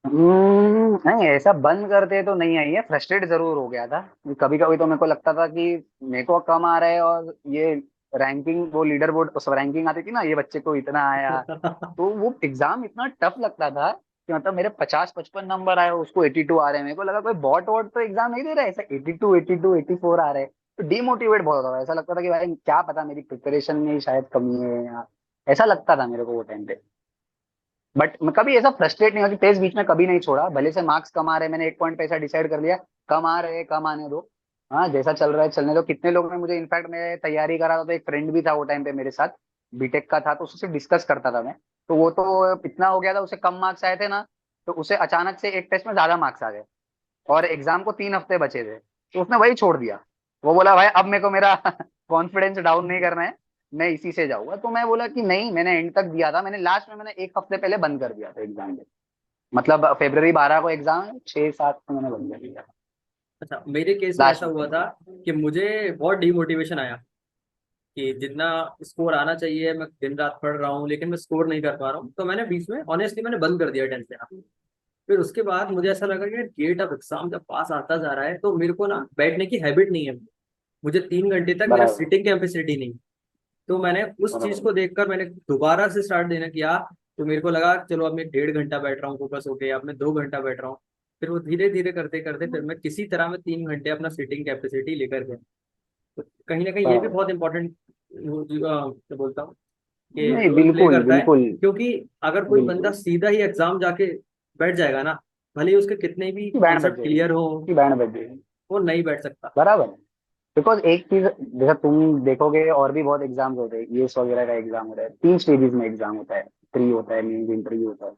नहीं ऐसा बंद करते तो नहीं आई है, फ्रस्ट्रेट जरूर हो गया था। कभी कभी तो मेरे को लगता था कि मेरे को कम आ रहा है, और ये रैंकिंग, वो लीडर बोर्ड उस रैंकिंग आती थी ना, ये बच्चे को इतना आया। तो वो एग्जाम इतना टफ लगता था कि मतलब मेरे 50-55 नंबर आए, उसको 82 आ रहे हैं। मेरे को लगा कोई बॉट वॉट तो एग्जाम नहीं दे रहा है, ऐसा 82 82 84 आ रहे हैं। तो डिमोटिवेट बहुत होता था, ऐसा लगता था कि भाई क्या पता मेरी प्रिपरेशन में ही शायद कमी है, या ऐसा लगता था मेरे को वो टाइम पे। बट मैं कभी ऐसा फ्रस्ट्रेट नहीं हुआ कि टेस्ट बीच में कभी नहीं छोड़ा, भले से मार्क्स कम आ रहे हैं, मैंने एक पॉइंट पे ऐसा डिसाइड कर लिया, कम आ रहे हैं कम आने दो, हाँ जैसा चल रहा है चलने दो। कितने लोग ने मुझे, इनफैक्ट मैं तैयारी कर रहा था तो एक फ्रेंड भी था वो टाइम पे मेरे साथ, बीटेक का था, तो उससे डिस्कस करता था मैं। तो वो तो इतना हो गया था, उसे कम मार्क्स आए थे ना, तो उसे अचानक से एक टेस्ट में ज्यादा मार्क्स आ गए, और एग्जाम को 3 हफ्ते बचे थे, तो उसने वही छोड़ दिया। वो बोला भाई अब मेरे को मेरा कॉन्फिडेंस डाउन नहीं करना है, मैं इसी से जाऊंगा। तो मैं बोला कि नहीं, मैंने एंड तक दिया था, मैंने लास्ट में मैंने एक हफ्ते पहले बंद कर दिया था एग्जाम। मतलब February 12 को एग्जाम है, 6-7 को मैंने बंद कर दिया अच्छा, मेरे केस में लास्ट ऐसा हुआ में। था कि मुझे बहुत डिमोटिवेशन आया कि जितना स्कोर आना चाहिए मैं दिन रात पढ़ रहा हूँ लेकिन मैं स्कोर नहीं कर पा रहा हूँ, तो मैंने बीच में ऑनेस्टली मैंने बंद कर दिया 10th देना। फिर उसके बाद मुझे ऐसा लगा कि गेट ऑफ एग्जाम जब पास आता जा रहा है तो मेरे को ना बैठने की हैबिट नहीं है, मुझे 3 घंटे तक मेरा बराबर सिटिंग कैपेसिटी नहीं। तो मैंने उस चीज बराबर। को देखकर मैंने दोबारा से स्टार्ट देना किया। तो मेरे को लगा चलो अब मैं 1.5 घंटा बैठ रहा हूँ फोकस होके, अब मैं 2 घंटा बैठ रहा हूँ। फिर वो धीरे धीरे करते करते फिर मैं किसी तरह में 3 घंटे अपना सिटिंग कैपेसिटी लेकर गया। तो कहीं ना कहीं ये भी बराबर। बहुत इंपॉर्टेंट क्या बोलता हूँ कि नहीं रोल प्ले बिल्कुल करता है। बिल्कुल। क्योंकि अगर कोई बंदा बिल्कुल सीधा ही एग्जाम जाके बैठ जाएगा ना, भले ही उसके कितने भी की बैंड बज कॉन्सेप्ट जाएगी, क्लियर हो, की बैंड बज जाएगी। वो नहीं बैठ सकता। बराबर। बिकॉज एक चीज, जैसा तुम देखोगे और भी बहुत एग्जाम होते हैं, ईएस वगैरह का एग्जाम होता है, 3 स्टेजेस में एग्जाम होता है। प्री होता है, मेंस, इंटरव्यू होता है।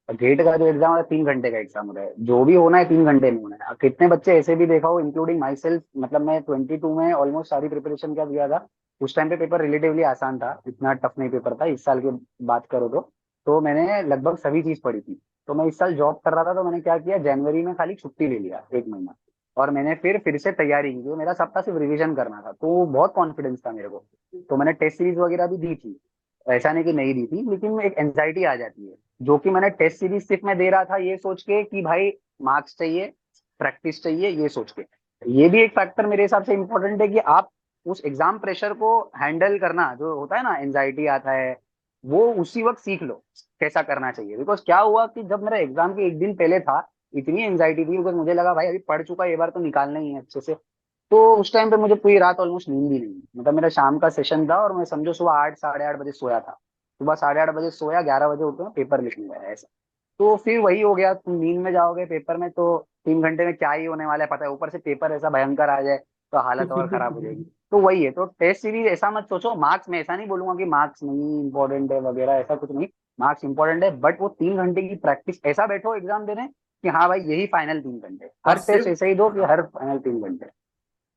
और गेट का जो एग्जाम होता है 3 घंटे का एग्जाम होता है, जो भी होना है 3 घंटे में होना है। अब कितने बच्चे ऐसे भी देखा हो, इंक्लूडिंग माई सेल्फ, मतलब मैं 22 में ऑलमोस्ट सारी प्रिपरेशन क्या दिया था। उस टाइम पे पेपर रिलेटिवली आसान था, इतना टफ नहीं पेपर था, इस साल की बात करो तो मैंने लगभग सभी चीज पढ़ी थी। तो मैं इस साल जॉब कर रहा था, तो मैंने क्या किया, जनवरी में खाली छुट्टी ले लिया 1 महीना, और मैंने फिर से तैयारी की, क्योंकि मेरा सप्ताह सिर्फ रिवीजन करना था, तो बहुत कॉन्फिडेंस था मेरे को। तो मैंने टेस्ट सीरीज वगैरह भी दी थी, ऐसा नहीं कि नहीं दी थी, लेकिन एक एंजाइटी आ जाती है, जो कि मैंने टेस्ट सीरीज सिर्फ मैं दे रहा था ये सोच के कि भाई मार्क्स चाहिए, प्रैक्टिस चाहिए, ये सोच के। ये भी एक फैक्टर मेरे हिसाब से इम्पोर्टेंट है कि आप उस एग्जाम प्रेशर को हैंडल करना, जो होता है ना एंजाइटी आता है, वो उसी वक्त सीख लो कैसा करना चाहिए। बिकॉज क्या हुआ कि जब मेरा एग्जाम के एक दिन पहले था, इतनी एंजाइटी थी, बिकॉज मुझे लगा भाई अभी पढ़ चुका है, ये बार तो निकालना ही है अच्छे से। तो उस टाइम पे मुझे पूरी रात ऑलमोस्ट नींद ही नहीं, मतलब मेरा शाम का सेशन था, और मैं समझो सुबह 8 साढ़े 8 बजे सोया था। सुबह 8:30 बजे सोया, 11 बजे उठा, पेपर लिखने गया ऐसा। तो फिर वही हो गया, तुम नींद में जाओगे पेपर में, तो 3 घंटे में क्या ही होने वाला है पता है, ऊपर से पेपर ऐसा भयंकर आ जाए तो हालत और खराब हो जाएगी। तो वही है, तो टेस्ट सीरीज ऐसा मत सोचो, मार्क्स में ऐसा नहीं बोलूंगा कि मार्क्स नहीं इंपॉर्टेंट है वगैरह, ऐसा कुछ नहीं। मार्क्स इंपॉर्टेंट है, बट वो 3 घंटे की प्रैक्टिस, ऐसा बैठो एग्जाम देने कि हाँ भाई यही फाइनल 3 घंटे, और हर टेस्ट सिर्फ ऐसे ही दो कि हर फाइनल 3 घंटे।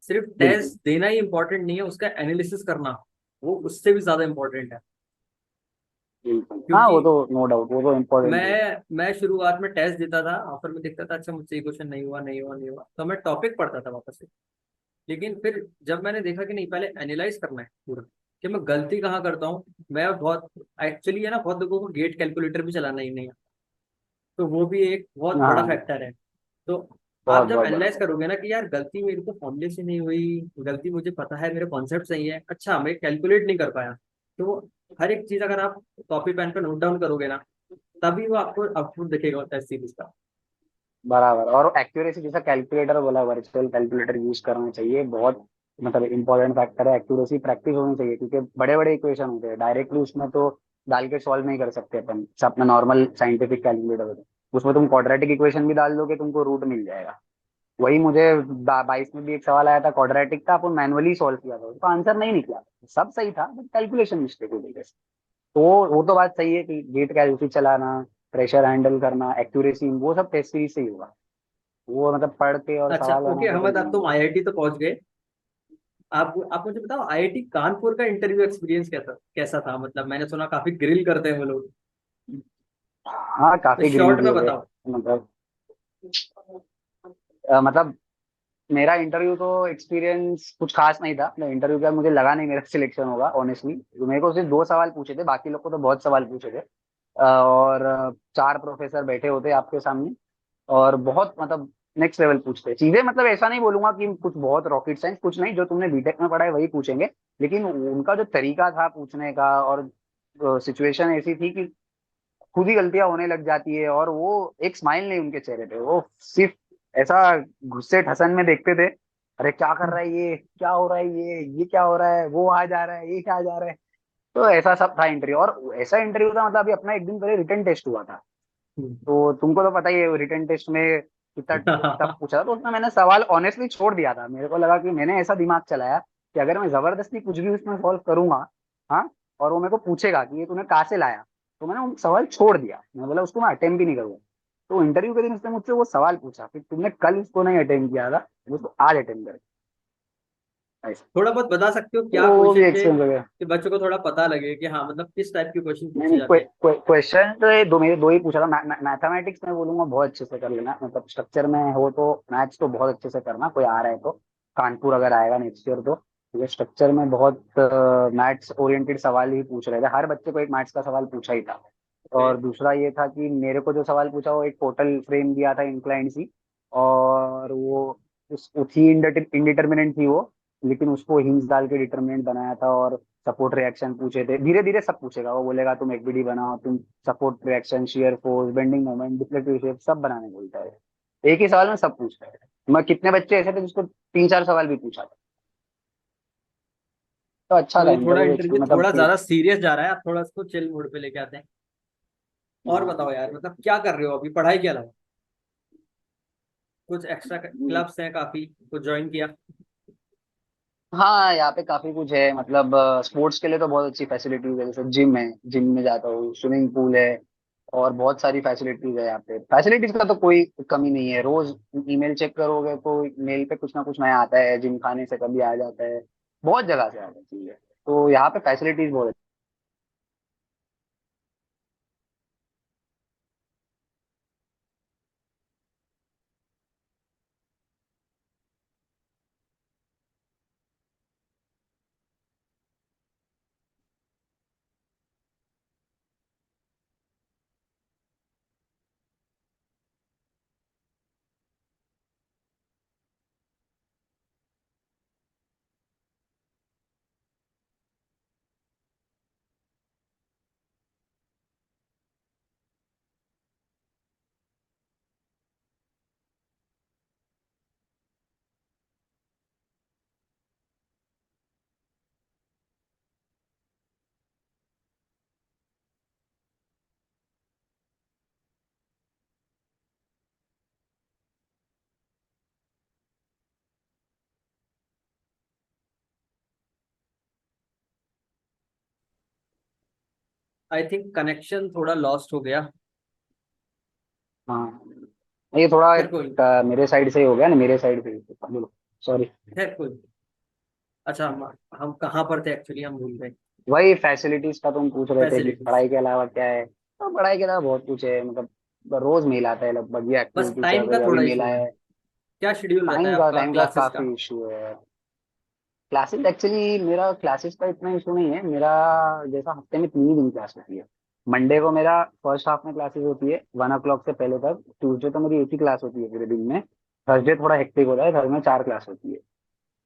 सिर्फ बिल्कुल टेस्ट देना ही इम्पोर्टेंट नहीं है, उसका एनालिसिस करना वो उससे भी ज्यादा इम्पोर्टेंट है। बिल्कुल, हाँ क्योंकि वो तो नो डाउट, वो तो इम्पोर्टेंट है। मैं शुरुआत में टेस्ट देता था और फिर मैं देखता था अच्छा मुझसे ये क्वेश्चन नहीं हुआ नहीं हुआ नहीं हुआ, तो मैं टॉपिक पढ़ता था वापस से। लेकिन फिर जब मैंने देखा कि नहीं, पहले एनालाइज करना है पूरा कि मैं गलती कहाँ करता हूँ। मैं बहुत एक्चुअली है ना, बहुत लोगों को गेट कैलकुलेटर भी चलाना ही नहीं आता, तो वो भी एक बहुत बड़ा हाँ फैक्टर है। तो आप बहुत जब बहुत बड़ा। एनालाइज करोगे ना कि यार गलती मेरे को फॉर्मूले से नहीं हुई, गलती मुझे पता है मेरे कॉन्सेप्ट सही है, अच्छा मैं कैलकुलेट नहीं कर पाया, तो हर एक चीज अगर आप कॉपी पेन पे नोट डाउन करोगे ना, तभी वो आपको आउटपुट दिखेगा टेस्ट सीरीज का। बराबर, और एक्यूरेसी, जैसा कैलकुलेटर बोला, वर्चुअल कैलकुलेटर यूज करना चाहिए, बहुत मतलब इंपॉर्टेंट फैक्टर है। एक्यूरेसी प्रैक्टिस होनी चाहिए, क्योंकि बड़े बड़े इक्वेशन होते हैं, डायरेक्टली उसमें तो डाल के सॉल्व नहीं कर सकते अपन, सब अपना नॉर्मल साइंटिफिक कैलकुलेटर होता है, उसमें तुम क्वाड्रेटिक इक्वेशन भी डाल दोगे, तुमको रूट मिल जाएगा। वही मुझे 22 में भी एक सवाल आया था, क्वाड्रेटिक था, अपन मैनुअली सॉल्व किया था, उसका आंसर नहीं निकला, सब सही था बट कैलकुलेशन मिस्टेक हो गई। तो वो तो बात सही है कि गेट कैलकुलेटर चलाना, प्रेशर हैंडल करना, एक्यूरेसी, वो सब टेस्ट सीरीज से ही होगा। वो मतलब पढ़ के और अच्छा सवाल ओके बना के तो हमद, नहीं अब तुम होगा। आईआईटी तो पहुंच गए। आप मुझे बताओ आईआईटी कानपुर का इंटरव्यू एक्सपीरियंस कैसा कैसा था? मतलब मैंने सुना काफी ग्रिल करते हैं वो लोग, हाँ तो काफी ग्रिल शॉर्ट में किए थे। बताओ। मतलब मतलब मेरा इंटरव्यू तो एक्सपीरियंस कुछ खास नहीं था, मैं इंटरव्यू का मुझे लगा नहीं मेरा सिलेक्शन होगा ऑनेस्टली। मेरे को सिर्फ 2 सवाल पूछे थे, बाकी लोग को तो बहुत सवाल पूछे थे। और 4 प्रोफेसर बैठे होते आपके सामने, और बहुत मतलब नेक्स्ट लेवल पूछते हैं चीजें। मतलब ऐसा नहीं बोलूंगा कि कुछ बहुत रॉकेट साइंस, कुछ नहीं, जो तुमने बीटेक में पढ़ा है वही पूछेंगे, लेकिन उनका जो तरीका था पूछने का, और सिचुएशन ऐसी थी कि खुद ही गलतियां होने लग जाती है, और वो एक स्माइल नहीं उनके चेहरे पे, वो सिर्फ ऐसा गुस्से ठसन में देखते थे, अरे क्या कर रहा है ये, क्या हो रहा है ये क्या हो रहा है, वो आ जा रहा है, ये क्या आ जा रहा है। तो ऐसा सब था इंटरव्यू, और ऐसा इंटरव्यू था, मतलब अभी अपना एक दिन पहले रिटन टेस्ट हुआ था, तो तुमको तो पता ही है रिटन टेस्ट में कितना टफ पूछा था, तो उसमें मैंने सवाल ऑनेस्टली छोड़ दिया था। मेरे को लगा कि मैंने ऐसा दिमाग चलाया कि अगर मैं जबरदस्ती कुछ भी उसमें सॉल्व करूंगा, हाँ, और वो मेरे को पूछेगा कि ये तूने कहाँ से लाया, तो मैंने वो सवाल छोड़ दिया, मैं बोला उसको मैं अटेम्प्ट भी नहीं करूंगा। तो इंटरव्यू के दिन उसने मुझसे वो सवाल पूछा कि तुमने कल उसको नहीं अटेम्प्ट किया था, तो उसको आज अटेम्प्ट कर, ऐसा। थोड़ा बहुत बता सकते हो तो क्या वो भी क्वेश्चन थे, एक्सपीरियंस हो गया। कि बच्चों को थोड़ा पता लगे कि हाँ मतलब किस टाइप के क्वेश्चन नहीं पूछे नहीं, जाते हैं। क्वेश्चन तो ये दो, मेरे दो ही पूछा था। मैथमेटिक्स में बोलूंगा बहुत अच्छे से कर लेना, मतलब स्ट्रक्चर में हो तो मैथ्स तो बहुत अच्छे से करना, कोई आ रहा है तो कानपुर अगर आएगा नेक्स्ट ईयर तो, क्योंकि स्ट्रक्चर में बहुत मैथ्स ओरिएंटेड सवाल ही पूछ रहे थे, हर बच्चे को एक मैथ्स का सवाल पूछा ही था। और दूसरा ये था कि मेरे को जो सवाल पूछा वो एक टोटल फ्रेम दिया था इंक्लाइंड सी, और वो वो थी इनडिटर्मिनेंट थी वो, लेकिन उसको हिंस डाल के डिटर्मिनेंट बनाया था, और सपोर्ट रिएक्शन पूछे थे, धीरे धीरे सब पूछेगा, वो बोलेगा तुम एकबीडी बनाओ, तुम support reaction, shear force, bending moment, deflective shape सब बनाने बोलता है। एक ही सवाल में सब पूछता है। मैं कितने बच्चे ऐसे थे जिसको 3-4 सवाल भी पूछा था। तो अच्छा तो था ये थोड़ा इंटरव्यू इंटरव्यू मतलब थोड़ा ज्यादा सीरियस जा रहा है, आप थोड़ा इसको चिल मोड पे लेके आते हैं। और बताओ हाँ। यार, मतलब क्या कर रहे हो अभी, पढ़ाई के अलावा कुछ एक्स्ट्रा क्लब्स हैं काफी, कुछ ज्वाइन किया? हाँ, यहाँ पे काफी कुछ है, मतलब स्पोर्ट्स के लिए तो बहुत अच्छी फैसिलिटीज है, जैसे जिम है, जिम में जाता हूँ, स्विमिंग पूल है, और बहुत सारी फैसिलिटीज है यहाँ पे। फैसिलिटीज का तो कोई कमी नहीं है, रोज ईमेल चेक करोगे तो मेल पे कुछ ना कुछ नया आता है, जिम खाने से कभी आ जाता है, बहुत जगह से आता है चीजें, तो यहाँ पे फैसिलिटीज बहुत आई थिंक कनेक्शन थोड़ा लॉस्ट हो गया। हाँ, ये थोड़ा खैर कोई मेरे साइड से ही हो गया ना, मेरे साइड से ही, बोलो, सॉरी। खैर कोई अच्छा, हम कहाँ पर थे एक्चुअली, हम भूल गए। वही फैसिलिटीज का तुम पूछ रहे थे कि फैसिलिटीज। पढ़ाई के अलावा क्या है, तो पढ़ाई के अलावा बहुत कुछ है, मतलब रोज मेल आता है लगभग, ये बस एक्टिविटी टाइम चल का रही है, अभी थोड़ा मेला इशू है, है। क्या शेड्यूल रहता है आपका टाइम का क्लासेस का? काफी इशू है। क्लासेस एक्चुअली मेरा क्लासेस का इतना इशू नहीं है मेरा, जैसा हफ्ते में 3 ही दिन क्लास होती है। मंडे को मेरा फर्स्ट हाफ में क्लासेस होती है 1 o'clock से पहले तक, ट्यूसडे तो मेरी एक ही क्लास होती है पूरे दिन में, थर्सडे थोड़ा हेक्टिक होता है, थर्सडे में 4 क्लास होती है।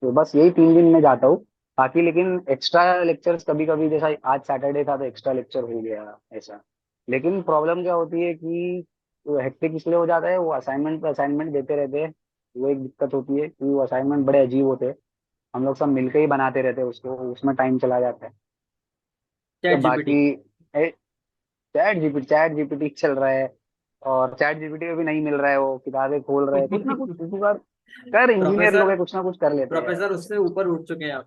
तो बस यही 3 दिन में जाता हूँ। बाकी लेकिन एक्स्ट्रा लेक्चर्स कभी कभी, जैसा आज सैटरडे था तो एक्स्ट्रा लेक्चर हो गया ऐसा। लेकिन प्रॉब्लम क्या होती है कि वो हेक्टिक इसलिए हो जाता है, वो असाइनमेंट पे असाइनमेंट देते रहते हैं, वो एक दिक्कत होती है कि वो असाइनमेंट बड़े अजीब होते हैं, हम लोग सब मिलके ही बनाते रहते हैं उसको, उसमें टाइम चला जाता है। तो चैट जीपीटी। बाकी चैट जीपीटी चल रहा है, और चैट जीपीटी में भी नहीं मिल रहा है, वो किताबें खोल रहे हैं, कुछ ना कुछ इस बार कर, इंजीनियर लोग प्रोफेसर है, कुछ ना कुछ कर लेते हैं। प्रोफेसर उससे ऊपर उठ चुके हैं आप।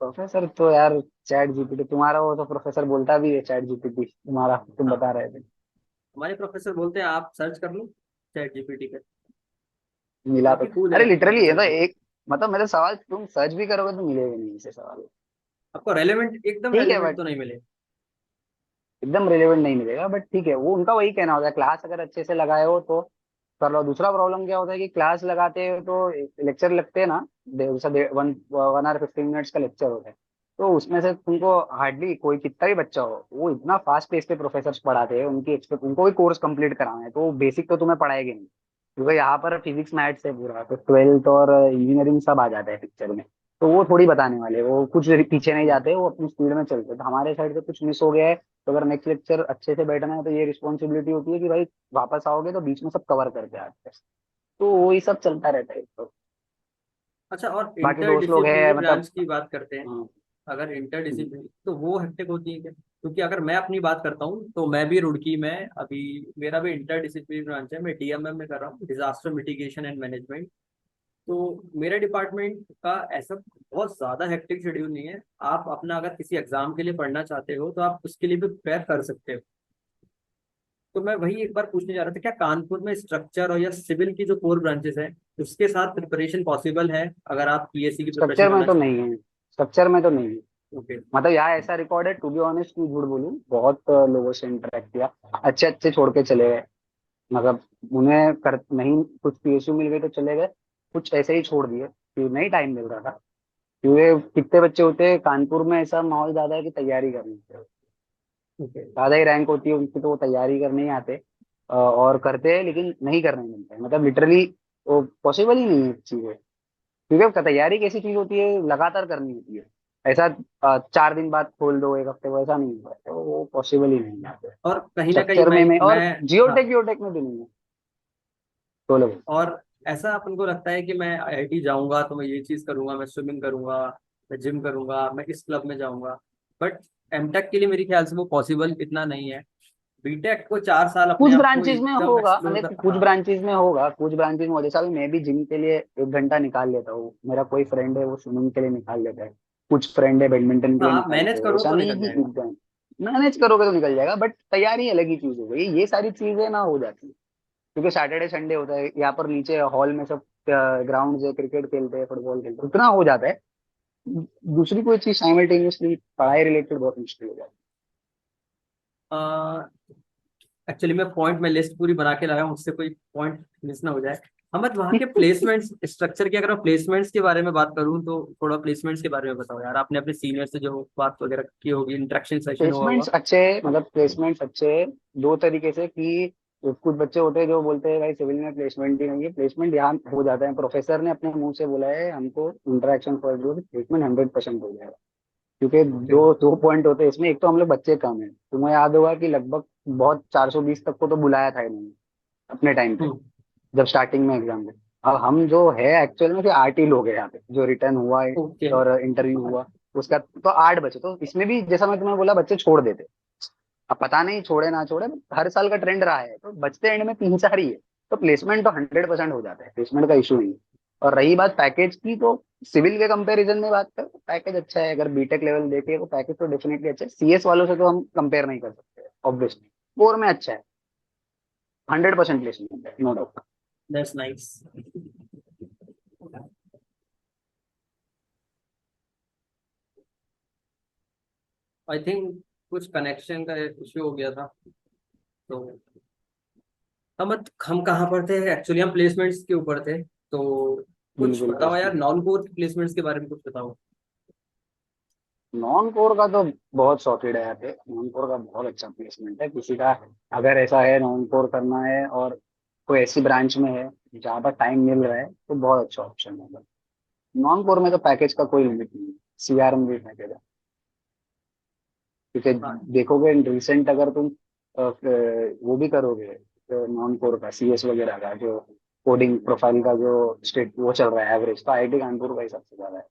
प्रोफेसर तो यार, चैट जीपीटी तुम्हारा, वो तो प्रोफेसर बोलता भी है चैट जीपीटी तुम्हारा, तुम हाँ, बता रहे थे। हमारे प्रोफेसर बोलते हैं आप सर्च कर लो चैट जीपीटी पे। मिला तो, काफी कूल अरे है लिटरली ये प्रोफेसर तो भी। एक, मतलब मेरे सवाल तुम सर्च भी करोगे तो मिलेगा नहीं ऐसे सवाल। आपको रेलेवेंट, एकदम ठीक है रेलेवेंट बट तो नहीं मिले। एकदम रिलेवेंट नहीं मिलेगा, बट ठीक है, वो उनका वही कहना होता है, क्लास अगर अच्छे से लगाए हो तो कर लो। दूसरा प्रॉब्लम क्या होता है कि क्लास लगाते हो तो लेक्चर लगते हैं ना, जैसा 1 1 hour 15 minutes का लेक्चर होता है, तो उसमें से तुमको हार्डली कोई कितना भी बच्चा हो, वो इतना फास्ट पेस पे प्रोफेसर पढ़ाते हैं, उनकी एक्सपेक्ट उनको भी कोर्स कंप्लीट कराना है, तो बेसिक तो तुम्हें पढ़ाएंगे नहीं, क्योंकि यहाँ पर फिजिक्स मैथ्स है पूरा, तो ट्वेल्थ और इंजीनियरिंग सब आ जाता है पिक्चर में। तो वो थोड़ी बताने वाले, वो कुछ पीछे नहीं जाते, वो अपनी स्पीड में चलते हैं। तो हमारे साइड से कुछ मिस हो गया है, तो अगर नेक्स्ट लेक्चर अच्छे से बैठना है तो ये रिस्पॉन्सिबिलिटी होती है कि भाई वापस आओगे तो बीच में सब कवर करके आते हैं। तो वही सब चलता रहता है तो। अच्छा, और बाकी दोस्त लोग हैं इंटरडिसिप्लिनरी मतलब। ब्रांच की बात करते हैं, हाँ। अगर इंटरडिसिप्लिनरी तो वो हेक्टिक होती है क्या? क्योंकि अगर मैं अपनी बात करता हूँ तो मैं भी रुड़की में अभी, मेरा भी इंटरडिसिप्लिनरी ब्रांच है, मैं डीएमएम में कर रहा हूँ, डिजास्टर मिटिगेशन एंड मैनेजमेंट। तो मेरे डिपार्टमेंट का ऐसा बहुत ज्यादा हेक्टिक शेड्यूल नहीं है। आप अपना अगर किसी एग्जाम के लिए पढ़ना चाहते हो तो आप उसके लिए भी प्रिपेयर कर सकते हो। तो मैं वही एक बार पूछने जा रहा था, क्या कानपुर में स्ट्रक्चर और या सिविल की जो कोर ब्रांचेस है उसके साथ प्रिपरेशन पॉसिबल है अगर आप पीएससी की प्रिपरेशन स्ट्रक्चर में करना तो चाहते नहीं है, स्ट्रक्चर में तो नहीं है। हो? ओके। मतलब यहाँ ऐसा रिकॉर्ड है, टू बी ऑनेस्ट नहीं झूठ बोलूं, बहुत लोगों से इंटरेक्ट किया, अच्छे अच्छे छोड़ के चले गए। मतलब उन्हें कर नहीं, कुछ पीएसयू मिल गए तो चले गए, कुछ ऐसे ही छोड़ दिए कि नहीं टाइम मिल रहा था। क्योंकि कितने बच्चे होते हैं कानपुर में, ऐसा माहौल ज्यादा है कि तैयारी करनी है, ओके। ज्यादा ही रैंक होती है उनकी, तो वो तैयारी करने ही आते और करते हैं, लेकिन नहीं करने मिलते हैं। मतलब लिटरली वो पॉसिबल ही नहीं है चीजें, क्योंकि तैयारी कैसी चीज होती है, लगातार करनी होती है। ऐसा 4 दिन बाद खोल दो, एक हफ्ते, वैसा नहीं होता है, तो वो पॉसिबल ही नहीं है। और कहीं ना कहीं स्ट्रक्चर में और मैं हाँ, जियोटेक जियोटेक में भी नहीं है। बोलो। और ऐसा अपन को लगता है कि मैं आईआईटी जाऊंगा तो मैं ये चीज करूंगा, मैं स्विमिंग करूंगा, मैं जिम करूंगा, मैं इस क्लब में जाऊंगा। बट एमटेक के लिए मेरे ख्याल से वो पॉसिबल इतना नहीं है। बीटेक को 4 साल अपने कुछ आप को ब्रांचेज में एकदम होगा, एक्सप्लोर अरे कर, कुछ हाँ। ब्रांचेज में होगा, कुछ ब्रांचेज में हो, जैसा मैं भी जिम के लिए 1 घंटा निकाल लेता हूँ, मेरा कोई फ्रेंड है वो स्विमिंग के लिए निकाल लेता है, कुछ फ्रेंड है बैडमिंटन के लिए हाँ, निकालते मैनेज हैं। करो ऐसा तो नहीं है निकल कि जाएगा। एकदम मैनेज करोगे तो निकल जाएगा, बट तैयारी अलग ही चीज हो गई, ये सारी चीजें ना हो जाती है। क्योंकि सैटरडे संडे होता है यहाँ पर, नीचे हॉल में सब ग्राउंड है, क्रिकेट खेलते हैं, फुटबॉल खेलते हैं, उतना हो जाता है। दूसरी कोई चीज साइमल्टेनियसली पढ़ाई रिलेटेड बहुत मुश्किल हो जाती एक्चुअली मैं पॉइंट में लिस्ट पूरी बना के लाया हूँ, उससे कोई पॉइंट मिस ना हो जाए। हम वहाँ के प्लेसमेंट्स स्ट्रक्चर की, अगर मैं प्लेसमेंट्स के बारे में बात करूँ तो थोड़ा प्लेसमेंट्स के बारे में बताओ यार। आपने अपने सीनियर से जो बात वगैरह की होगी, इंटरेक्शन सेशन हुआ प्लेसमेंट्स होगा। अच्छे, मतलब प्लेसमेंट्स अच्छे दो तरीके से कि कुछ बच्चे होते हैं जो बोलते हैं भाई सिविल में प्लेसमेंट ही नहीं है, प्लेसमेंट यहाँ हो जाता है, प्रोफेसर ने अपने मुंह से बोला है हमको इंटरेक्शन फॉर प्लेसमेंट 100% हो जाएगा। क्योंकि ओके। दो दो पॉइंट होते हैं इसमें, एक तो हम लोग बच्चे कम है, तुम्हें याद होगा कि लगभग बहुत 420 तक को तो बुलाया था इन्होंने अपने टाइम पे, हम्म। जब स्टार्टिंग में एग्जाम में। अब हम जो है एक्चुअल में फिर 8 ही लोग हैं यहाँ पे, जो रिटर्न हुआ है ओके। और इंटरव्यू हुआ उसका, तो 8 बचे। तो इसमें भी जैसा मैं तुम्हें बोला, बच्चे छोड़ देते। अब पता नहीं छोड़े ना छोड़े, हर साल का ट्रेंड रहा है, तो बचते एंड में 3 4 ही है। तो प्लेसमेंट तो 100% हो जाता है, प्लेसमेंट का इशू नहीं है। और रही बात पैकेज की, तो सिविल के कंपैरिजन में बात करें तो पैकेज अच्छा है, अगर बीटेक लेवल देखे तो पैकेज तो डेफिनेटली अच्छा है, सीएस वालों से तो हम कंपेयर नहीं कर सकते ऑब्वियसली। कोर में अच्छा है, 100% प्लेसमेंट है, no doubt. That's nice. I think कुछ कनेक्शन का इश्यू हो गया था। तो हम कहाँ पर थे एक्चुअली, हम प्लेसमेंट्स के ऊपर थे। तो कुछ बिल्कुल बताओ यार, प्लेसमेंट। नॉन कोर प्लेसमेंट्स के बारे में कुछ बताओ। नॉन कोर का तो बहुत सॉर्टेड है यहाँ पे, नॉन कोर का बहुत अच्छा प्लेसमेंट है किसी का। अगर ऐसा है नॉन कोर करना है और कोई ऐसी ब्रांच में है जहाँ पर टाइम मिल रहा है, तो बहुत अच्छा ऑप्शन है। नॉन कोर में तो पैकेज का कोई लिमिट नहीं है, सीआर में भी पैकेज है। क्योंकि हाँ। देखोगे रिसेंट, अगर तुम वो भी करोगे नॉन कोर का सीएस वगैरह का, जो कोडिंग प्रोफाइल का जो स्टेट वो चल रहा है एवरेज, तो आईआईटी कानपुर का ही सबसे ज्यादा है,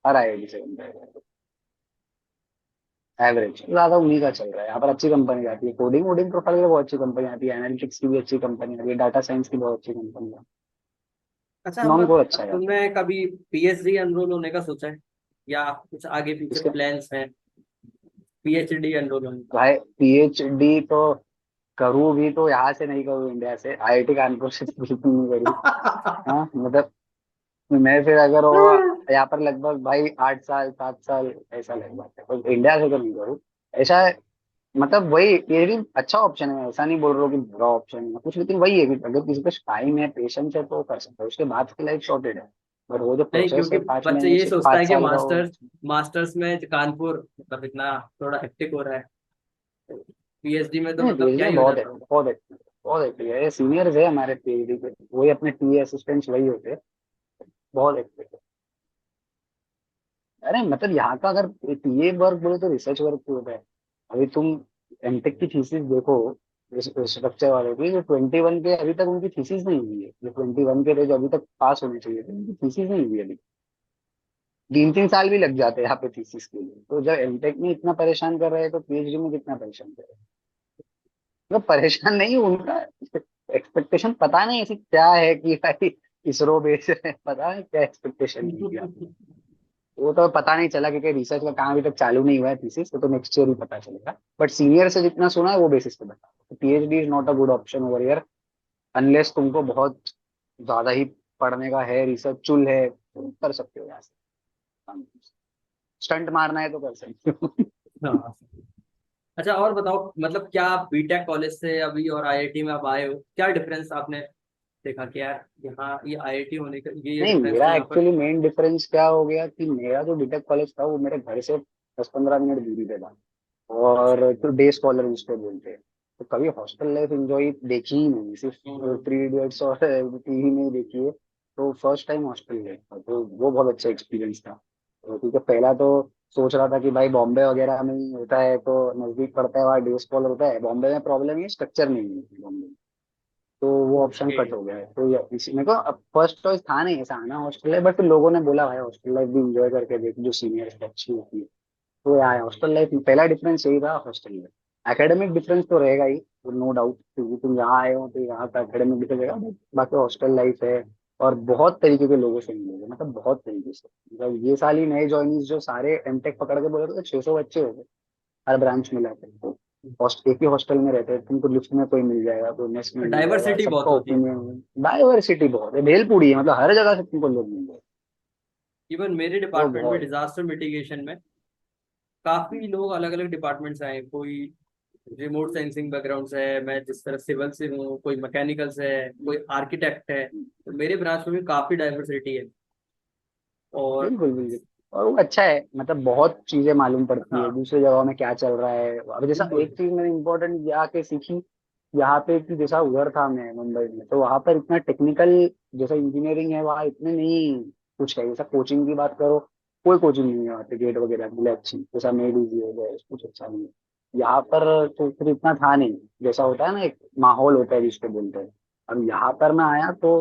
हर आईआईटी से एवरेज ज्यादा उन्हीं का चल रहा है। यहाँ पर अच्छी कंपनी आती है, कोडिंग वोडिंग प्रोफाइल की बहुत अच्छी कंपनी आती है, एनालिटिक्स की भी अच्छी कंपनी आती है, डाटा साइंस की बहुत अच्छी कंपनी है। अच्छा, नॉन कोर हम अच्छा है। तुमने कभी पीएचडी एनरोल होने का सोचा है, या कुछ आगे पीछे इसके प्लान्स हैं पीएचडी एनरोल होने का? भाई पीएचडी तो करूँ भी तो यहाँ से नहीं करूँ, इंडिया से आईआईटी कानपुर से तो बिल्कुल नहीं करूँ। हाँ मतलब मैं फिर अगर वो यहाँ पर लगभग भाई 8 साल 7 साल ऐसा लग जाता है, तो इंडिया से तो नहीं करूँ ऐसा है। मतलब वही, ये भी अच्छा ऑप्शन है, ऐसा नहीं बोल रहा हूँ कि बुरा ऑप्शन है कुछ, लेकिन वही है कि अगर किसी पे टाइम है पेशेंस है तो कर सकते हैं, उसके बाद की लाइफ सॉर्टेड है। और वो जो नहीं, प्रोसेस क्योंकि है पाँच बच्चे महीने ये से सोचता है पाँच कि साल का वो। मास्टर्स में कानपुर मतलब इतना थोड़ा हेक्टिक हो रहा है, पीएचडी में तो नहीं, मतलब पीएचडी क्या में ही हो बहुत है, जाता है। बहुत है, बहुत है। सीनियर्स है हमारे पीएचडी के, वही अपने टीए असिस्टेंट्स वही होते हैं, बहुत है। अरे मतलब यहाँ का अगर टीए वर्क बोले तो रिसर्च वर्क भी होता है। अभी तुम एमटेक की थीसिस देखो, स्ट्रक्चर वाले की, जो 21 के अभी तक उनकी थीसिस नहीं हुई है, जो 21 के थे जो अभी तक पास होने चाहिए थे उनकी थीसिस नहीं हुई अभी। 3-3 साल भी लग जाते हैं यहाँ पे थीसिस के लिए। तो जब एमटेक में इतना परेशान कर रहे हैं तो पीएचडी में कितना परेशान कर रहे हैं। मतलब परेशान नहीं, उनका एक्सपेक्टेशन पता नहीं ऐसी क्या है कि भाई इसरो बेस है, पता है क्या एक्सपेक्टेशन है। वो तो पता नहीं चला क्योंकि रिसर्च का काम अभी तक चालू नहीं हुआ है थीसिस, तो नेक्स्ट ईयर ही पता चलेगा। बट सीनियर से जितना सुना है वो बेसिस पे बता, तो PhD is not a good option over here, unless तुमको बहुत ज्यादा ही पढ़ने का है, रिसर्च चुल है, तो कर सकते हो यहाँ से। स्टंट मारना है तो कर सकते हो। हाँ। अच्छा, और बताओ मतलब क्या आप बीटेक कॉलेज से अभी और आईआईटी में आप आए हो, क्या डिफरेंस आपने देखा कि यार यहाँ ये आईआईटी होने का ये नहीं, डिफरेंस है मेरा यहाँ पर। एक्चुअली मेन डिफरेंस क्या हो गया कि मेरा जो बीटेक कॉलेज था वो मेरे घर से 10-15 मिनट दूरी पे था। अच्छा। और तो डे स्कॉलर जिसको बोलते हैं, तो कभी हॉस्टल लाइफ एंजॉय देखी ही नहीं, सिर्फ हम्म। 3 इडियट्स और टीवी में ही देखी है। तो फर्स्ट टाइम हॉस्टल गए था, तो वो बहुत अच्छा एक्सपीरियंस था। तो क्योंकि पहला तो सोच रहा था कि भाई बॉम्बे वगैरह में ही होता है तो नजदीक पड़ता है, वहाँ डे स्कॉलर होता है। बॉम्बे में प्रॉब्लम ये स्ट्रक्चर नहीं है बॉम्बे में, तो वो ऑप्शन ओके। कट हो गया है। तो ये इसी में को अब फर्स्ट चॉइस था नहीं ऐसा आना हॉस्टल है, बट लोगों ने बोला भाई हॉस्टल लाइफ भी इंजॉय करके देख, जो सीनियर अच्छी होती है। तो यहाँ हॉस्टल लाइफ में पहला डिफरेंस यही था हॉस्टल में। एकेडमिक डिफरेंस तो रहेगा ही, नो डाउट, क्योंकि तुम यहाँ आए हो तो यहाँ का एकेडमिक डिफरेंस रहेगा, but बाकी हॉस्टल लाइफ है। और बहुत तरीके के लोगों से मिलोगे, मतलब बहुत तरीके से। मतलब ये साल ही नए जॉइनीज जो सारे एमटेक पकड़ के बोले थे, तो 600 बच्चे हो गए हर ब्रांच में लाते। तो एक ही हॉस्टल में रहते हैं, तुमको लिफ्ट में कोई मिल जाएगा, कोई मेस में मिल जाएगा, डाइवर्सिटी बहुत सबका होती है। ओपिनियन। डाइवर्सिटी बहुत है, भेलपूरी है, मतलब हर जगह से तुमको लोग मिल जाएंगे। इवन मेरे तो डिपार्टमेंट में बहुत। डिजास्टर मिटिगेशन में काफी लोग अलग अलग डिपार्टमेंट से आए, कोई रिमोट सेंसिंग बैकग्राउंड से है, मैं जिस तरह सिविल से हूँ, कोई मैकेनिकल से है, कोई आर्किटेक्ट है, तो मेरे ब्रांच में भी काफी डाइवर्सिटी है। और बिल्कुल बिल्कुल। और वो अच्छा है, मतलब बहुत चीजें मालूम पड़ती है हाँ दूसरे जगहों में क्या चल रहा है। अब जैसा बिल्कुल। एक चीज मैंने इम्पोर्टेंट आके सीखी यहाँ पे, कि जैसा उधर था मैं मुंबई में, तो वहां पर इतना टेक्निकल जैसा इंजीनियरिंग है वहाँ इतने नहीं कुछ है। जैसा कोचिंग की बात करो, कोई कोचिंग नहीं है वहाँ पे, गेट वगैरह मिले अच्छी, जैसा मेड इजी हो गया कुछ अच्छा नहीं है यहाँ पर। तो फिर इतना था नहीं, जैसा होता है ना एक माहौल होता है जिसको बोलते हैं। अब यहाँ पर मैं आया तो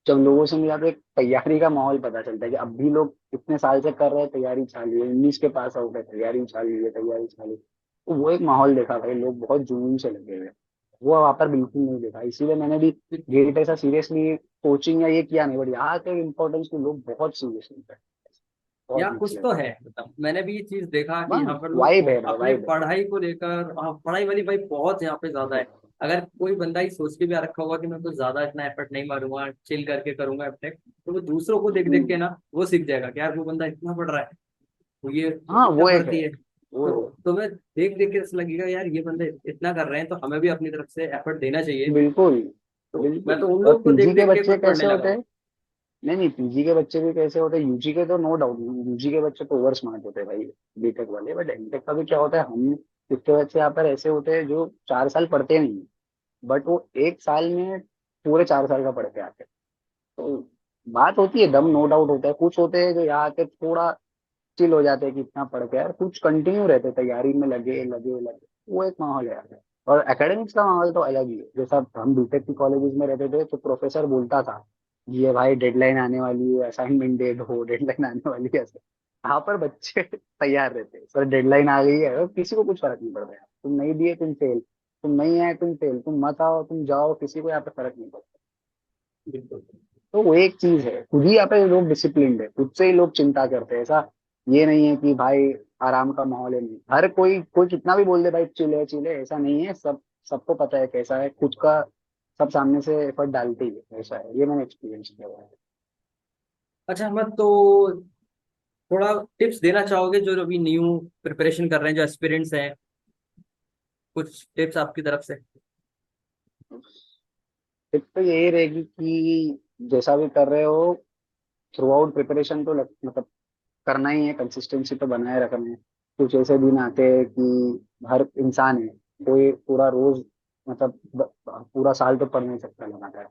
जब लोगों से मिला तो एक तैयारी का माहौल पता चलता है कि अब भी लोग इतने साल से कर रहे हैं, तैयारी चालू है, 19 के पास आउट है, तैयारी चालू है, तैयारी चालू है। तो वो एक माहौल देखा भाई, लोग बहुत जुनून से लगे हुए हैं। वो वहाँ पर बिल्कुल नहीं देखा, इसीलिए मैंने भी गेट ऐसा सीरियसली कोचिंग या ये किया नहीं, बट यहाँ के इम्पोर्टेंस को लोग बहुत सीरियसली लेते हैं, बहुत या नेक्स्ट कुछ तो लेवल। है, मतलब मैंने भी ये चीज देखा कि हाँ, यहाँ पर लोग वाइब है भाई, अपने वाइब है। पढ़ाई को लेकर, हाँ, पढ़ाई वाली भाई बहुत यहाँ पे ज्यादा है। अगर कोई बंदा ही सोच के भी आ रखा होगा कि मैं कुछ ज्यादा इतना एफर्ट नहीं मारूंगा, चिल करके करूंगा अपने, तो वो दूसरों को देख देख के हम्म, ना वो सीख जाएगा कि यार वो बंदा इतना पढ़ रहा है, तो ये हाँ इतना वो एक पढ़ती है, है। वो तो तुम्हें देख देख के ऐसा लगेगा यार ये बंदे इतना कर रहे हैं, तो हमें भी अपनी तरफ से एफर्ट देना चाहिए। बिल्कुल तो मैं बिल्कुल। तो उन और लोगों को पीजी देख के देख के बच्चे खुद पढ़ने कैसे लगा होते हूँ। हैं? नहीं नहीं, पीजी के बच्चे भी कैसे होते हैं, यूजी के तो नो डाउट, यूजी के बच्चे तो ओवर स्मार्ट होते हैं भाई, बीटेक वाले। बट एमटेक का भी क्या होता है, हम कितने बच्चे यहाँ पर ऐसे होते हैं जो 4 साल पढ़ते नहीं, बट वो एक साल में पूरे 4 साल का पढ़ के आते हैं। तो बात होती है, दम नो डाउट होता है। कुछ होते हैं जो यहाँ आके थोड़ा चिल हो जाते हैं कि इतना पढ़ के, यार कुछ कंटिन्यू रहते हैं तैयारी में लगे लगे लगे। वो एक माहौल है यार। और एकेडमिक्स का माहौल तो अलग ही है। जैसा हम बीटेक की कॉलेजेस में रहते थे तो प्रोफेसर बोलता था ये भाई डेडलाइन आने वाली है, असाइनमेंट दे दो, डेडलाइन आने वाली है ऐसे। यहाँ पर बच्चे तैयार रहते हैं, सर डेडलाइन आ गई है, और किसी को कुछ फर्क नहीं पड़ता है, तुम नहीं दिए तुम फेल, तुम नहीं आए तुम फेल, तुम मत आओ तुम जाओ, किसी को यहाँ पे फर्क नहीं पड़ता। बिल्कुल। तो वो एक चीज है, खुद ही यहाँ पे लोग डिसिप्लिन्ड है, खुद से ही लोग चिंता करते हैं। ऐसा ये नहीं है कि भाई आराम का माहौल है, नहीं, हर कोई कोई कितना भी बोल दे भाई चिल है, ऐसा नहीं है। सबको पता है कैसा है खुद का, सब सामने से एफर्ट डालते ही है, ऐसा है, ये मैंने एक्सपीरियंस किया हुआ है। अच्छा अहमद, तो थोड़ा टिप्स देना चाहोगे जो अभी न्यू प्रिपरेशन कर रहे हैं, जो एस्पिरेंट्स हैं, कुछ टिप्स आपकी तरफ से। एक तो यही रहेगी कि जैसा भी कर रहे हो थ्रू आउट प्रिपरेशन तो मतलब करना ही है, कंसिस्टेंसी तो बनाए रखना है। कुछ ऐसे दिन आते हैं कि हर इंसान है, कोई पूरा रोज मतलब पूरा साल तो पढ़ नहीं सकता लगातार,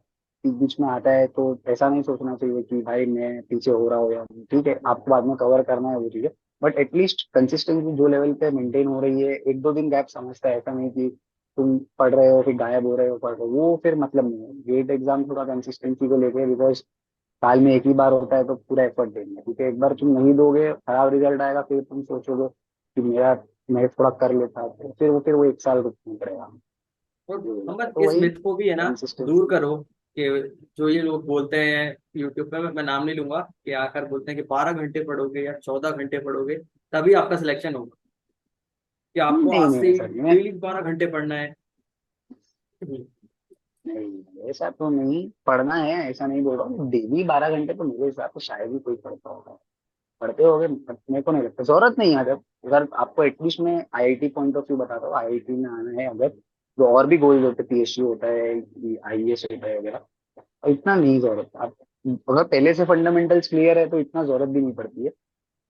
बीच बीच में आता है, तो ऐसा नहीं सोचना चाहिए कि भाई मैं पीछे हो रहा हूँ या नहीं। ठीक है, आपको बाद में कवर करना है वो चीजें, बट एटलीस्ट कंसिस्टेंसी जो लेवल पे मेंटेन हो रही है, एक दो दिन गैप समझता है, ऐसा नहीं कि तुम पढ़ रहे हो फिर गायब हो रहे हो, पढ़ रहे हो, वो फिर मतलब नहीं है। गेट एग्जाम थोड़ा कंसिस्टेंसी को लेके, बिकॉज साल में एक ही बार होता है, तो पूरा एफर्ट देंगे, क्योंकि एक बार तुम नहीं दोगे, खराब रिजल्ट आएगा, फिर तुम सोचोगे कि मेरा मैं थोड़ा कर लेता, तो फिर वो एक साल रुकना पड़ेगा। और ये हो हम जाता है, बस तो इस वही मिथ को भी है ना दूर कंसिस्टेंसी। करो कि जो ये लोग बोलते हैं यूट्यूब पे, मैं नाम नहीं लूंगा, कि आकर बोलते हैं कि 12 घंटे पढ़ोगे या 14 घंटे पढ़ोगे तभी आपका सिलेक्शन होगा, कि आपको नहीं आज नहीं, से ऐसा नहीं है। डेली 12 घंटे पढ़ना है। नहीं, ऐसा तो नहीं पढ़ना है, ऐसा नहीं बोल रहा हूँ। डेली 12 घंटे तो मेरे हिसाब से शायद ही कोई पढ़ता होगा। पढ़ते होगे, मेरे को नहीं लगता, जरूरत नहीं है। अगर आपको एटलीस्ट मैं आईआईटी पॉइंट ऑफ व्यू बताता हूँ, आईआईटी में आना है अगर, जो और भी गोल्स होते हैं, पीएचडी होता है, आईएएस होता है वगैरह, और इतना नहीं जरूरत। आप अगर पहले से फंडामेंटल्स क्लियर है तो इतना जरूरत भी नहीं पड़ती है।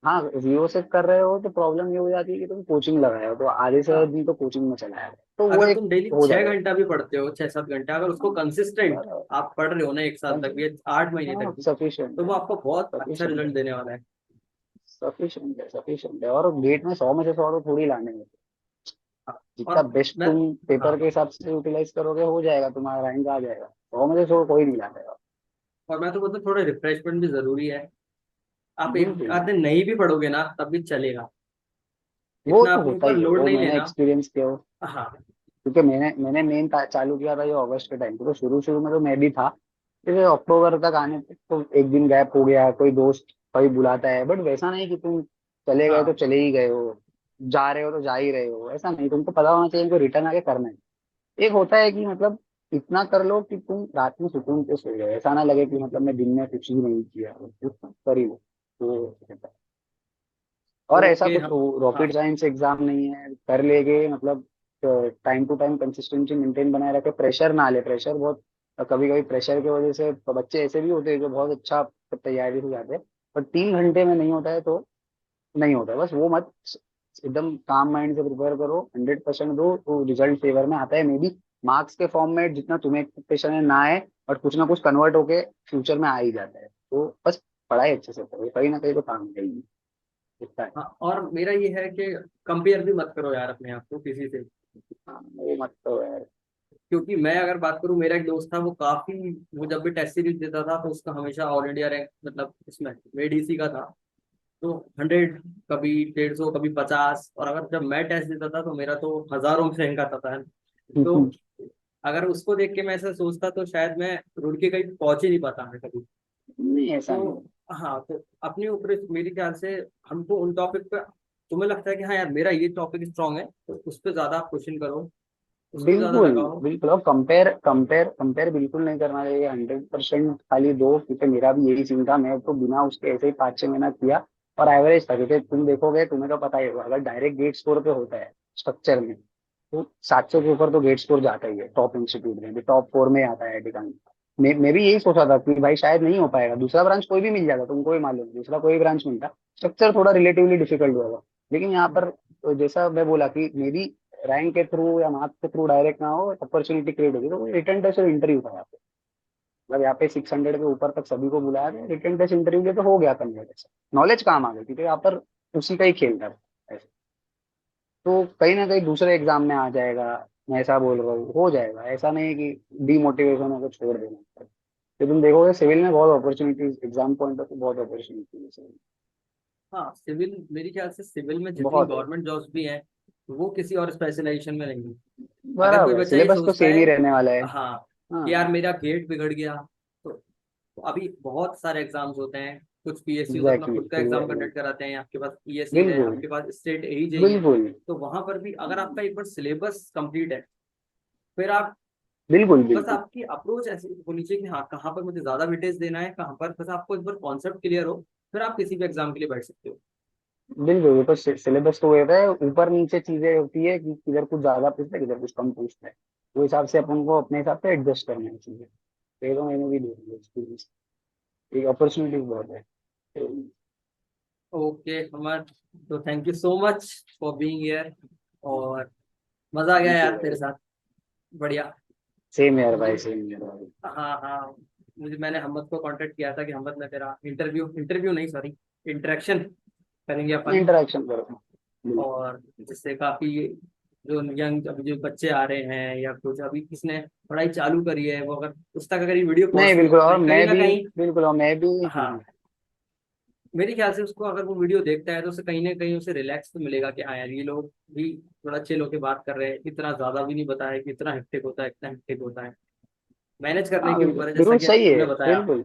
हाँ, जीरो से कर रहे हो तो प्रॉब्लम ये हो जाती है कि तुम कोचिंग लगाए हो, तो आधे से ज्यादा हाँ, दिन तो कोचिंग में चला है, तो वो अगर एक तुम डेली हो छह जाएगा। घंटा भी पढ़ते हो, 6-7 घंटा, अगर उसको कंसिस्टेंट आप पढ़ रहे हो ना 1 साल तक भी, 8 महीने हाँ, तक भी, सफिशिएंट तो है, वो आपको बहुत अच्छा सफिशिएंट है, रिजल्ट देने वाला है। सफिशिएंट है, सफिशिएंट है। और गेट में 100 में से 100 तो थोड़ी लाने हैं। हाँ, जितना और बेस्ट मैं, तुम पेपर हाँ, के हिसाब से यूटिलाइज करोगे, हो जाएगा, तुम्हारा रैंक आ जाएगा। 100 में से 100 कोई नहीं लाएगा। और मैं तो बोलता हूँ थोड़ा रिफ्रेशमेंट भी जरूरी है। आप एक बिल्कुल, आध दिन नहीं भी पढ़ोगे ना तब भी चलेगा, वो इतना तो अपने होता ऊपर ही है, लोड वो नहीं मैंने लेना। एक्सपीरियंस किया हो। हाँ, क्योंकि मैंने मेन चालू किया था ये अगस्त के टाइम पे, तो शुरू शुरू में तो मैं भी था, फिर अक्टूबर तक आने तक तो एक दिन गैप हो गया, कोई दोस्त कभी बुलाता है, बट वैसा नहीं कि तुम चले गए तो हाँ, चले ही गए हो, जा रहे हो तो जा ही रहे हो, ऐसा नहीं। तुमको पता होना चाहिए कि रिटर्न आके करना है। एक होता है कि मतलब इतना कर लो कि तुम रात में सुकून से सो जाओ, ऐसा ना लगे कि मतलब मैं दिन में कुछ भी नहीं किया, कुछ कर ही लो, तो और ऐसा ओके, कुछ हम, हाँ, रॉकेट साइंस एग्जाम नहीं है, कर लेंगे मतलब। Time to time consistency maintain बनाए रखे, प्रेशर ना ले, प्रेशर बहुत, कभी कभी प्रेशर की वजह से बच्चे ऐसे भी होते हैं जो बहुत अच्छा तैयारी से जाते हैं, पर 3 घंटे में नहीं होता है तो नहीं होता है। बस वो मत, एकदम काम माइंड से प्रिपेयर करो, 100% दो, तो रिजल्ट फेवर में आता है। मे बी मार्क्स के फॉर्म में जितना तुम्हें एक्सपेक्टेशन है ना आए, बट कुछ ना कुछ कन्वर्ट होके फ्यूचर में आ ही जाता है। तो बस पढ़ाई अच्छे से करो, कहीं ना कहीं तो काम आएगी, इतना है। हाँ, और मेरा ये है कि कंपेयर भी मत करो यार अपने आप को किसी से। हाँ, वो मत तो यार। क्योंकि मैं अगर बात करूं, मेरा एक दोस्त था, वो काफी, वो जब भी टेस्ट सीरीज देता था तो उसका हमेशा ऑल इंडिया रैंक, मतलब इसमें मेडीसी का था, तो 100, कभी 150, कभी 50, और अगर जब मैं टेस्ट देता था तो मेरा तो हजारों में रैंक आता था। तो अगर उसको देख के मैं ऐसा सोचता तो शायद मैं रुड़ के कहीं पहुंच ही नहीं पाता मैं कभी। नहीं, ऐसा नहीं। तो हाँ, तो अपने ऊपर मेरे ख्याल से हमको उन टॉपिक पे, तुम्हें लगता है कि हाँ यार मेरा ये टॉपिक स्ट्रांग है, तो उस पर ज्यादा आप क्वेश्चन करो, उस पर ज्यादा बिल्कुल, लगाओ। बिल्कुल, और कंपेयर कंपेयर कंपेयर बिल्कुल नहीं करना चाहिए। 100% खाली दो, क्योंकि मेरा भी यही सीन था, मैं तो बिना उसके ऐसे ही 5-6 महीना किया और एवरेज था। क्योंकि तुम देखोगे, तुम्हें तो पता ही होगा, अगर डायरेक्ट गेट स्कोर पे होता है स्ट्रक्चर में, तो 700 के ऊपर तो गेट स्कोर जाता ही है, टॉप इंस्टीट्यूट में भी टॉप 4 में आता है आईआईटी का। मैं भी यही सोचा था कि भाई शायद नहीं हो पाएगा, दूसरा ब्रांच कोई भी मिल जाता, तुमको भी मालूम है, दूसरा कोई ब्रांच मिलता, स्ट्रक्चर थोड़ा रिलेटिवली डिफिकल्ट होगा। लेकिन यहाँ पर तो जैसा मैं बोला कि मेरी रैंक के थ्रू या मार्क्स के थ्रू डायरेक्ट ना हो, अपॉर्चुनिटी क्रिएट होगी, तो रिटर्न टेस्ट और इंटरव्यू था यहाँ पे। मतलब यहाँ पे 600 के ऊपर तक सभी को बुलाया गया, रिटर्न टेस्ट इंटरव्यू के तो हो गया कन्वर्ट, नॉलेज काम आ गई, क्योंकि यहाँ पर उसी का ही खेल था ऐसे। तो कहीं ना कहीं दूसरे एग्जाम में आ जाएगा, मैं ऐसा बोल रहा हूँ, हो जाएगा, ऐसा नहीं है कि डीमोटिवेशन होकर छोड़ देना। तो तुम देखोगे सिविल में बहुत अपॉर्चुनिटीज, एग्जाम पॉइंट ऑफ बहुत अपॉर्चुनिटीज है, हाँ, सिविल मेरे ख्याल से सिविल में जितनी बहुत है। गवर्नमेंट जॉब्स भी हैं वो किसी और स्पेशलाइजेशन में नहीं है। अगर कोई बराबर, बच्चा ये सिलेबस तो सोचता सेम है, ही रहने वाला है। हाँ, कि यार हाँ, मेरा गेट बिगड़ गया, तो अभी बहुत सारे एग्जाम्स होते हैं, कुछ पीएसयूज अपना एग्जैक्टली, खुद का एग्जाम एग्जैक्टली। कंडक्ट कराते हैं, आपके पास ईएससी है, बिल्कुल, आपके पास स्टेट एई है, बिल्कुल, तो वहां पर भी अगर आपका एक बार सिलेबस कंप्लीट है, फिर आप, बिल्कुल, बस बिल्कुल, आपकी अप्रोच ऐसी होनी चाहिए कि हाँ कहाँ पर मुझे ज्यादा वेटेज देना है, कहाँ पर, बस आपको एक बार कॉन्सेप्ट क्लियर हो, फिर आप किसी भी एग्जाम के लिए बैठ सकते हो। बिल्कुल। ये तो सिलेबस तो होता है, ऊपर नीचे चीजें होती है कि किधर कुछ ज्यादा पूछता है, किधर कुछ कम पूछता है, वो हिसाब से अपन को अपने हिसाब से एडजस्ट करना है चीजें। तो ये तो मैंने भी देख लिया एक्सपीरियंस। एक अपॉर्चुनिटी बहुत है। ओके अमर, तो thank you so much for being here, और मजा आ गया थैंक यू यार तेरे भाई। साथ। बढ़िया। सेम यार भाई, मुझे, सेम यार भाई। हाँ हाँ, मैंने हमद को कांटेक्ट किया था कि हमद ने तेरा इंटरव्यू, इंटरव्यू नहीं सॉरी, इंटरेक्शन करेंगे अपन, इंटरेक्शन करो, बिल्कुल। और जिससे काफी जो यंग अभी जो बच्चे आ रहे हैं या कुछ अभी किसने पढ़ाई चालू करी है, वो अगर उस तक अगर ये वीडियो नहीं पहुंचती है बिल्कुल, तो और कहीं मैं ना भी, कहीं, बिल्कुल, और मैं भी। हाँ, मेरे ख्याल से उसको अगर वो वीडियो देखता है तो उसे कहीं ना कहीं उसे रिलैक्स तो मिलेगा कि हाँ यार ये लोग भी थोड़ा चिल होके बात कर रहे हैं, इतना ज्यादा भी नहीं बताया कि इतना हेक्टिक होता है, इतना हेक्टिक होता है, मैनेज करने हाँ के बिल्कुल, ऊपर है जैसा बिल्कुल कि सही है, तुमने बताया। बिल्कुल।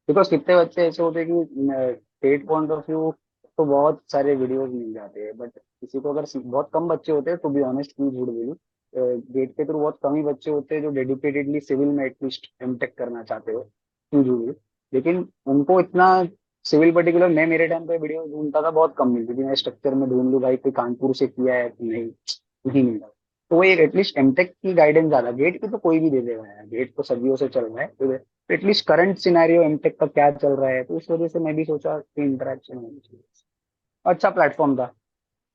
बिकॉज कितने बच्चे ऐसे होते हैं कि स्टेट पॉइंट ऑफ व्यू तो बहुत सारे वीडियोस मिल जाते हैं, बट किसी को अगर बहुत कम बच्चे होते हैं, तो बी ऑनेस्ट क्यों झूठ बोलूं, गेट के थ्रू बहुत कम ही बच्चे होते हैं जो डेडिकेटेडली सिविल में एटलीस्ट एमटेक करना चाहते हो, क्यों झूठ बोलूं। लेकिन उनको इतना सिविल पर्टिकुलर, मैं मेरे टाइम पे वीडियो ढूंढता था, बहुत कम मिलती थी। मैं स्ट्रक्चर में ढूंढ लूं भाई कोई कानपुर से किया है, नहीं, नहीं मिलता। तो वो एक एटलीस्ट एमटेक की गाइडेंस ज्यादा, गेट की तो कोई भी दे देगा यार, गेट तो सदियों से चल रहा है, तो एटलीस्ट करंट सिनेरियो एमटेक का क्या चल रहा है, तो इस वजह से मैं भी सोचा कि इंटरेक्शन होनी चाहिए। अच्छा प्लेटफॉर्म था,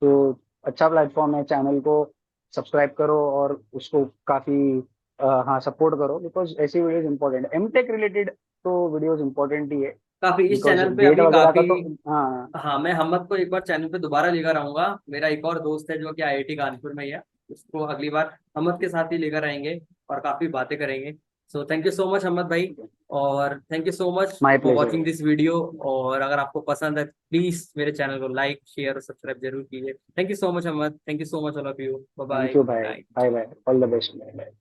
तो अच्छा प्लेटफॉर्म है, चैनल को सब्सक्राइब करो और उसको काफी हाँ सपोर्ट करो, बिकॉज ऐसी वीडियोस इंपॉर्टेंट है, एमटेक रिलेटेड तो वीडियोस इंपॉर्टेंट ही है। काफी इस बिकॉज चैनल पे गेट अभी वगैरह काफी, का तो, हाँ। हाँ मैं हमद को एक बार चैनल पे दोबारा लेकर आऊंगा, मेरा एक और दोस्त है जो कि आईआईटी कानपुर में ही है, उसको अगली बार हमद के साथ ही लेकर आएंगे और काफी बातें करेंगे। So thank you so much Hamad भाई, और thank you so much my for pleasure watching भाई। दिस वीडियो, और अगर आपको पसंद है प्लीज मेरे चैनल को लाइक शेयर और सब्सक्राइब जरूर कीजिए। Thank you so much Hamad, thank you so much all of you, bye thank bye, you good भाई, night. Bye bye, all the best, bye bye.